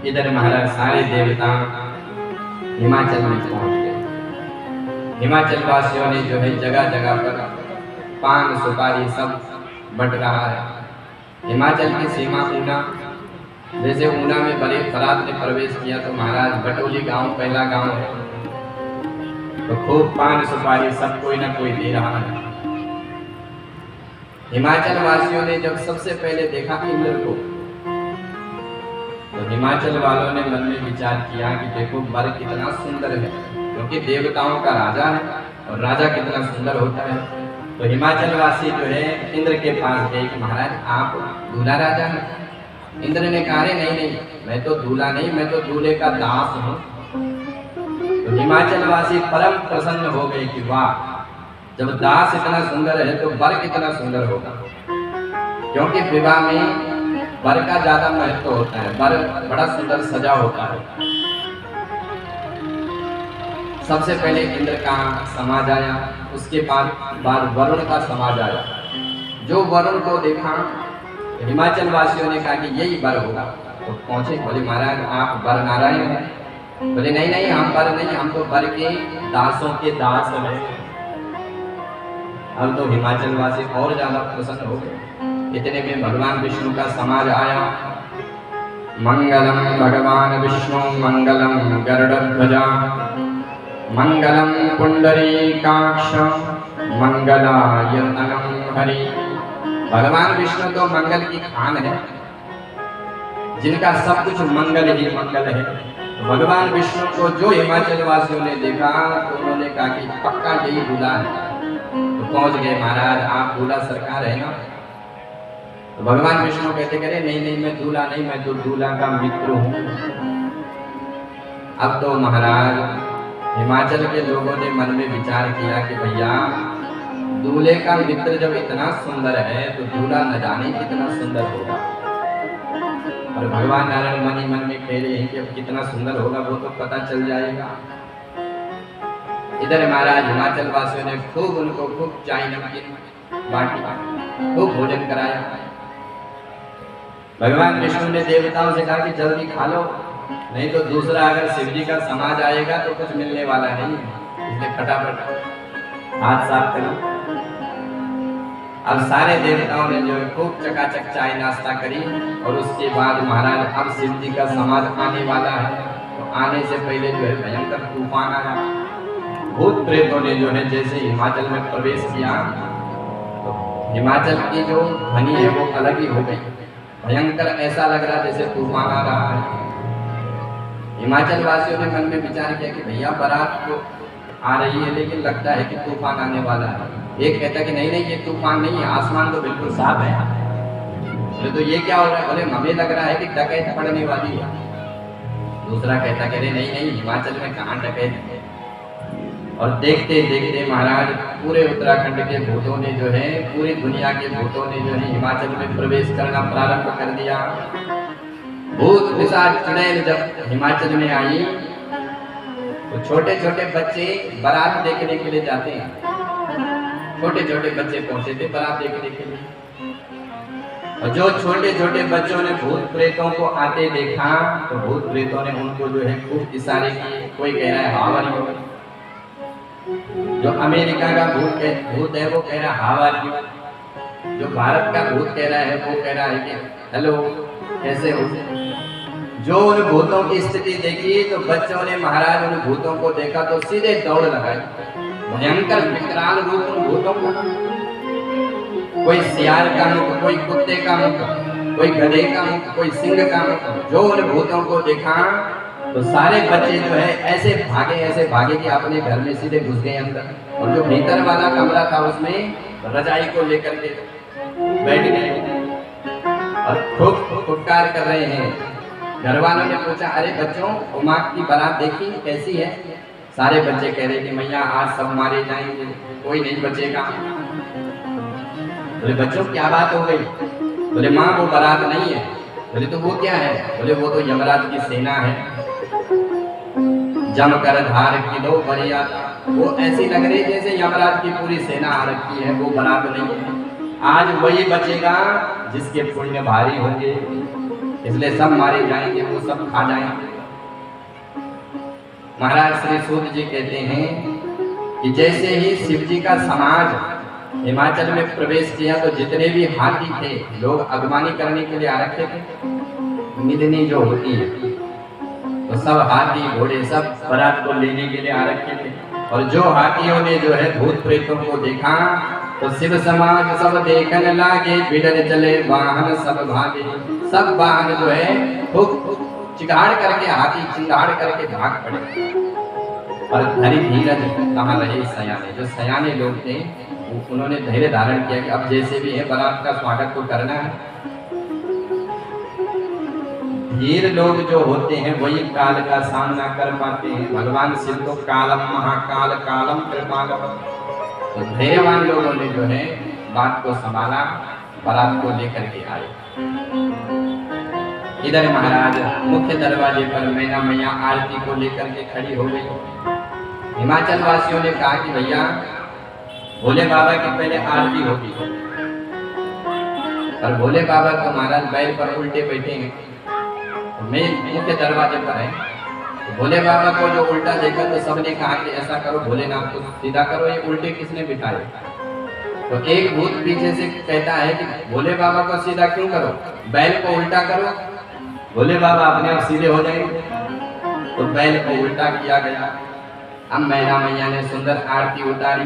इधर महाराज सारे देवता हिमाचल में पहुंच गए। हिमाचल वासियों ने जो है जगह जगह पर पान सुपारी सब बट रहा है। हिमाचल की सीमा ऊना, जैसे ऊना में बड़े फरात ने प्रवेश किया तो महाराज बटोली गांव पहला गांव है, तो खूब पान सुपारी सब कोई ना कोई दे रहा है। हिमाचल वासियों ने जब सबसे पहले देखा इंद्र को, तो हिमाचल वालों ने मन में विचार किया कि देखो वर कितना सुंदर है, क्योंकि देवताओं का राजा है और राजा कितना सुंदर होता है। तो हिमाचल वासी जो है इंद्र के पास गए कि महाराज आप दूल्हा राजा हैं। इंद्र ने कहा नहीं नहीं, मैं तो दूल्हा नहीं, मैं तो दूल्हे का दास हूँ। तो हिमाचल वासी परम प्रसन्न हो गए कि वाह, जब दास इतना सुंदर है तो वर कितना सुंदर होगा। क्योंकि विवाह में वर का ज्यादा महत्व होता है, वर बड़ा सुंदर सजा होता है। सबसे पहले इंद्र का समाज आया, उसके बाद वरुण का समाज आया। जो वरुण को देखा हिमाचल वासियों ने कहा कि यही वर होगा। तो पहुंचे, बोले महाराज आप वर नारायण हैं? बोले नहीं नहीं, हम वर नहीं, हम तो वर के दासों के दास हैं। अब तो हिमाचल वासी और ज्यादा प्रसन्न हो गए। इतने में भगवान विष्णु का समाज आया। मंगलम भगवान विष्णु मंगलम गरुड़ध्वजा मंगलम पुंडरीकाक्ष मंगलायतनम हरि। भगवान विष्णु तो मंगल की खान है, जिनका सब कुछ मंगल ही मंगल है। भगवान विष्णु को जो हिमाचल वासियों ने देखा तो उन्होंने कहा कि पक्का यही दूल्हा है। तो पहुंच गए, महाराज आप दूल्हा सरकार है ना? तो भगवान विष्णु कहते करे नहीं नहीं मैं दूल्हा नहीं, मैं तो दूल्हा का मित्र हूँ। अब तो महाराज हिमाचल के लोगों ने मन में विचार किया कि भैया दूल्हे का मित्र जब इतना सुंदर है तो दूल्हा न जाने कितना सुंदर होगा। और भगवान नारायण मन ही मन में कह रहे हैं कि अब कितना सुंदर होगा वो तो पता चल जाएगा। इधर महाराज हिमाचल वासियों ने खूब उनको खूब चाय नमकीन बांटी, खूब भोजन कराया। भगवान विष्णु ने देवताओं से कहा कि जल्दी खा लो, नहीं तो दूसरा अगर शिव जी का समाज आएगा तो कुछ मिलने वाला नहीं, इसलिए फटाफट हाथ साफ करो। अब सारे देवताओं ने जो है खूब चकाचक चाय नाश्ता करी और उसके बाद महाराज अब शिव जी का समाज आने वाला है। तो आने से पहले जो है भयंकर तूफान आया। भूत प्रेतों ने जो है जैसे हिमाचल में प्रवेश किया तो हिमाचल की जो ध्वनि है वो अलग ही हो गई। भयंकर ऐसा लग रहा जैसे तूफान आ रहा है। हिमाचल वासियों ने मन में विचार किया कि भैया बारात तो आ रही है लेकिन लगता है कि तूफान आने वाला है। एक कहता है कि नहीं नहीं ये तूफान नहीं है, आसमान तो बिल्कुल साफ है। तो ये क्या हो रहा है? बोले हमें लग रहा है कि डकैत पड़ने वाली है। दूसरा कहता कि नहीं नहीं हिमाचल में कहाँ डकैत है। और देखते देखते महाराज पूरे उत्तराखंड के भूतों ने जो है, पूरी दुनिया के भूतों ने जो है हिमाचल में प्रवेश करना प्रारंभ कर दिया। भूत पिशाच चुड़ैल जब हिमाचल में आई तो छोटे छोटे बच्चे बारात देखने के लिए जाते हैं। छोटे छोटे बच्चे पहुंचे थे बारात देखने के लिए। और जो छोटे छोटे बच्चों ने भूत प्रेतों को आते देखा तो भूत प्रेतों ने उनको जो है खूब इशारे किए। कोई कह रहा है हाउ आर यू, जो अमेरिका का भूत है वो कह रहा है हाउ आर यू, जो भारत का भूत कह रहा है वो कह रहा है कि हेलो कैसे हो। जो उन भूतों की स्थिति देखी तो बच्चों ने महाराज उन भूतों को देखा तो सीधे दौड़ लगाई। भयंकर विकराल रूप उन भूतों का, कोई सियार का मुख, कोई कुत्ते का मुख, कोई गधे का मुख, कोई सिंह का मुख। जो उन भूतों को देखा तो सारे बच्चे जो है ऐसे भागे कि अपने घर में सीधे घुस गए अंदर। और जो भीतर वाला कमरा था उसमें रजाई को लेकर के बैठ गए और खूब फुटकार कर रहे हैं। घर वालों ने पूछा अरे बच्चों उमा की बारात देखी कैसी है? सारे बच्चे कह रहे कि मैया आज सब मारे जाएंगे, कोई नहीं बचेगा। बोले बच्चों क्या बात हो गई? बोले माँ वो बारात नहीं है। बोले तो वो क्या है? बोले वो तो यमराज की सेना है, जम कर धार किलो बरिया। वो ऐसी लग रही जैसे यमराज की पूरी सेना आ रखी है, वो बारात नहीं है। आज वही बचेगा जिसके पुण्य भारी होंगे, इसलिए सब मारे जाएंगे, वो सब खा जाएंगे। महाराज श्री सूत जी कहते हैं कि जैसे ही शिव जी का समाज हिमाचल में प्रवेश किया तो जितने भी हाथी थे लोग अगवानी करने के लिए आ रखे थे। मिलनी जो होती है तो सब हाथी घोड़े सब बारात को लेने के लिए आ रखे थे। और जो हाथियों ने जो है भूत प्रेतों को देखा तो शिव समाज सब देखने लागे, बिडर चले वाहन सब भागे। सब वाहन जो है खूब चिगाड़ करके, हाथी चिंगाड़ करके भाग पड़े। और धरी धीरज कहाँ रहे सयाने, जो सयाने लोग थे उन्होंने धैर्य धारण किया कि अब जैसे भी है बारात का स्वागत तो करना है। धीर लोग जो होते हैं वही काल का सामना कर पाते हैं। भगवान शिव तो कालम महाकाल कालम कृपालम। तो धैर्यवान लोगों ने जो है बात को संभाला, बारात को लेकर के आए। इधर महाराज मुख्य दरवाजे पर मैना मैया आरती को लेकर के खड़ी हो गई। हिमाचल वासियों ने कहा कि भैया भोले बाबा की पहले आरती होगी। और भोले बाबा तो महाराज बैल पर उल्टे बैठे हैं, तो मैं मुख्य दरवाजे पर है। तो भोले बाबा को जो उल्टा देखा तो सबने कहा कि ऐसा करो भोलेनाथ को सीधा करो, ये उल्टे किसने बिठाए? तो एक भूत पीछे से कहता है कि भोले बाबा को सीधा क्यों करो, बैल को उल्टा करो, भोले बाबा अपने आप सीधे हो जाएंगे। तो बैल को उल्टा किया गया। अब मैना मैया ने सुंदर आरती उतारी।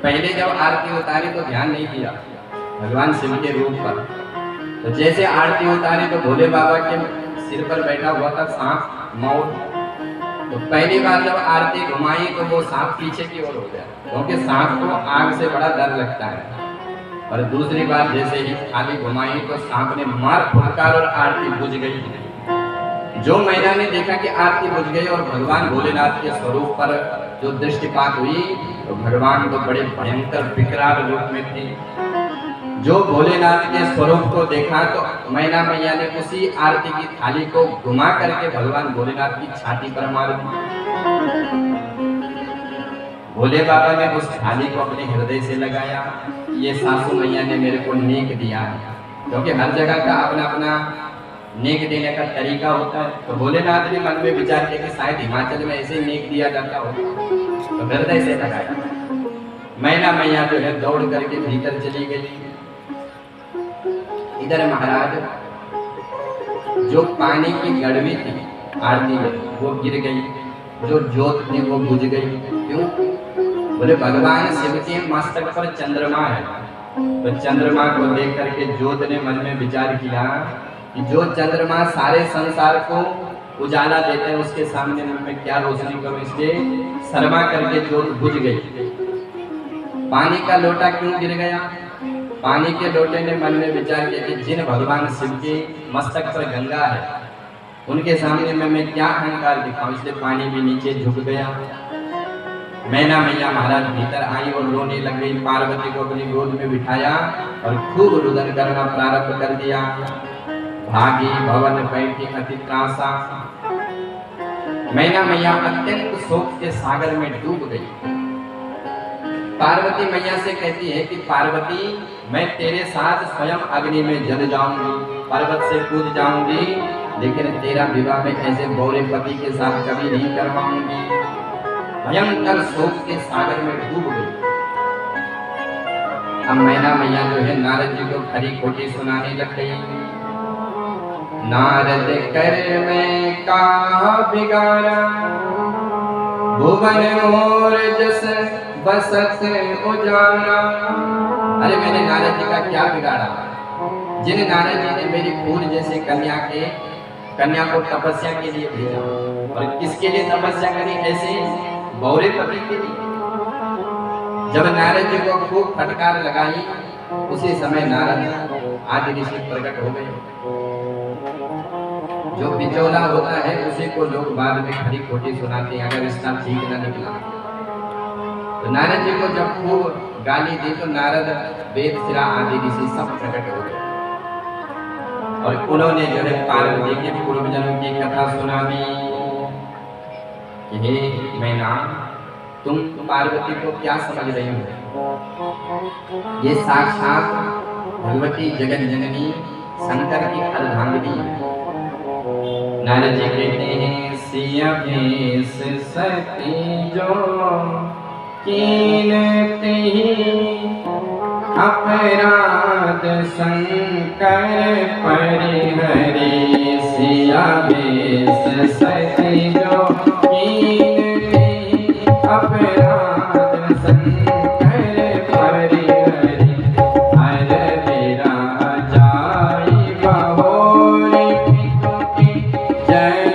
पहले जब आरती उतारी तो ध्यान नहीं दिया भगवान शिव के रूप पर। तो जैसे आरती उतारी तो भोले बाबा के सिर पर बैठा हुआ था सांप मोर। तो पहली बार जब आरती घुमाई तो वो सांप पीछे की ओर हो गया, क्योंकि सांप को आग से बड़ा डर लगता है। और दूसरी बार जैसे ही थाली घुमाई तो सांप ने मार फुटकार और आरती बुझ गई। जो मैना ने देखा कि आरती बुझ गई और भगवान भोलेनाथ के स्वरूप पर जो दृष्टिपात हुई तो भगवान तो बड़े भयंकर विकराल रूप में थे। जो भोलेनाथ के स्वरूप को देखा तो मैना मैया ने उसी आरती की थाली को घुमा करके भगवान भोलेनाथ की छाती पर मार दी। भोले बाबा ने उस थाली को अपने हृदय से लगाया। ये सासू मैया ने मेरे को नेक दिया है, क्योंकि हर जगह का अपना अपना नेक देने का तरीका होता है। तो भोलेनाथ ने मन में विचार किया कि शायद हिमाचल में ऐसे नेक दिया जाता हो, तो हृदय से लगाया। मैना मैया जो है दौड़ करके भीतर चली गई। इधर महाराज जो पानी की गड़वी थी आरती में वो गिर गई, जो ज्योत थी वो बुझ गई। क्यों? बोले भगवान शिव के मस्तक पर चंद्रमा है। तो चंद्रमा को देख करके ज्योत ने मन में विचार किया कि जो चंद्रमा सारे संसार को उजाला देते हैं उसके सामने मैं क्या रोशनी करूं, इसलिए शर्मा करके ज्योत बुझ गई। पानी का लोटा क्यों गिर गया? पानी के लोटे ने मन में विचार किया कि जिन भगवान शिव के मस्तक पर गंगा है उनके सामने मैं क्या अहंकार दिखाऊं, इसलिए पानी भी नीचे झुक गया। मैना मैया महाराज भीतर आई और रोने लग गई। पार्वती को अपनी गोद में बिठाया और खूब रुदन करना प्रारंभ कर दिया। भागी भवन बैठी अति त्रासा। मैना मैया अत्यंत शोक के सागर में डूब गई। पार्वती मैया से कहती है कि पार्वती मैं तेरे साथ स्वयं अग्नि में जल जाऊंगी, पर्वत से कूद जाऊंगी, लेकिन तेरा विवाह में ऐसे बौरे पति के साथ कभी नहीं करवाऊंगी। भयंकर शोक के सागर में डूब गई। अब मैना मैया जो है नारद जी को खरी खोटी सुनाने लग गई। नारद कर में का बिगाड़ा, भुवन मोर जस बसत उजाला। अरे मैंने नारद जी का क्या बिगाड़ा? जिन नारद जी ने मेरी फूल जैसे कन्या को तपस्या के लिए भेजा, और किसके लिए तपस्या करी? ऐसे बौरे पति के लिए। जब नारद जी को खूब फटकार लगाई उसी समय नारद आदि ऋषि प्रकट हो गए। जो बिचौला होता है उसी को लोग बाद में खरी खोटी सुनाते हैं, अगर रिश्ता ठीक न निकला। तो नारद जी को जब खूब गाली दी तो नारद वेद सिरा आदि ऋषि सब प्रकट हो गए और उन्होंने जो है पार्वती के पूर्व जन्म की कथा सुनाई कि हे मैना, तुम पार्वती को क्या समझ रही हो? ये साक्षात भगवती जगत जननी शंकर की अर्धांगिनी है। नारद जी कहते हैं सिया भेष सती जो कीनते अपराध शंकर परिहरे। सिया भेष सती जो कीनते अपराध शंकर परिहरे। हर मेरा जाई बहोरी पितुकी जय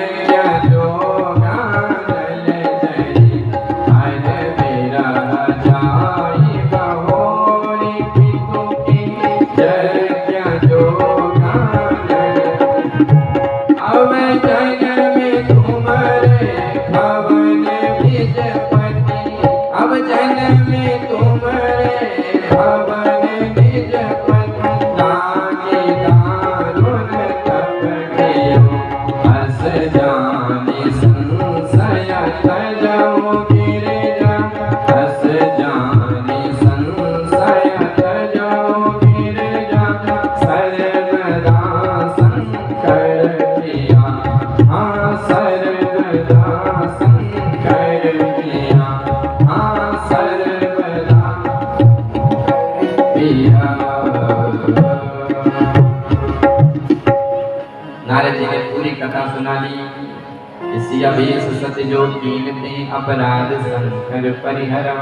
नारद जी ने पूरी कथा सुना ली। सिया भेष सती जो कीनते अपराध शंकर परिहरा।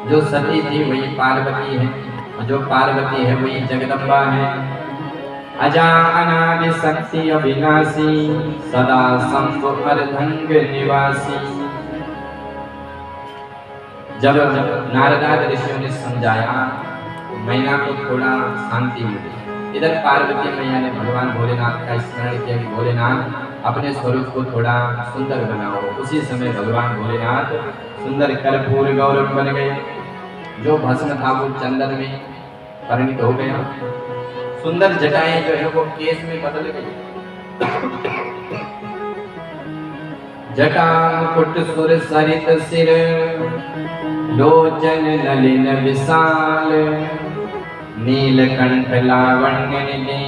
जो सती थी वही पार्वती है, जो पार्वती है वही जगदम्बा है। अजा अनादि शक्ति अविनाशी सदा शंभु अर्धंग निवासी। जब नारदाद ऋषियों ने समझाया तो मैना को थोड़ा शांति मिली। इधर पार्वती मैया ने भगवान भोलेनाथ का स्मरण किया कि भोलेनाथ अपने स्वरूप को थोड़ा सुंदर बनाओ। उसी समय भगवान भोलेनाथ सुंदर कर्पूर गौरव बन गए। जो भस्म था वो चंदन में परिणित हो गया। सुंदर जटाएं जो है वो केस में बदल गई। जटा मुकुट सुर सरित सिर लोचन नलिन विशाल नीलकंठ लावण्य निधि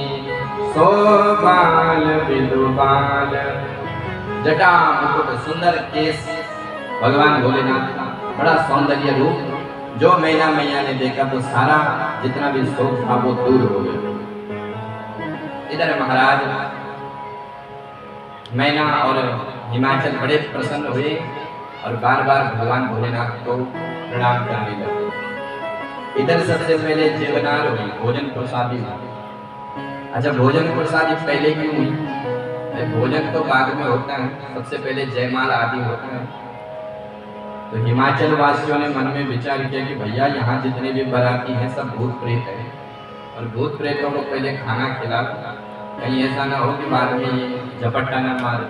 शोभाल विदुबाल। जटा मुकुट सुंदर केस भगवान भोलेनाथ का बड़ा सौंदर्य रूप जो मैना मैया ने देखा तो सारा जितना भी शोक था वो दूर हो गया। इधर महाराज मैना और हिमाचल बड़े प्रसन्न हुए और बार बार भगवान भोलेनाथ को प्रणाम करने लगे। इधर सबसे पहले जेवनार हुई, भोजन प्रसादी हुई। अच्छा, भोजन प्रसादी पहले क्यों हुई? भोजन तो बाद में होता है, सबसे पहले जयमाल आदि होता है। तो हिमाचल वासियों ने मन में विचार किया कि भैया यहाँ जितने भी बाराती हैं सब भूत प्रेत हैं और भूत प्रेतों को पहले खाना खिला, कहीं ऐसा ना हो कि बाद में ये झपट्टा ना मार।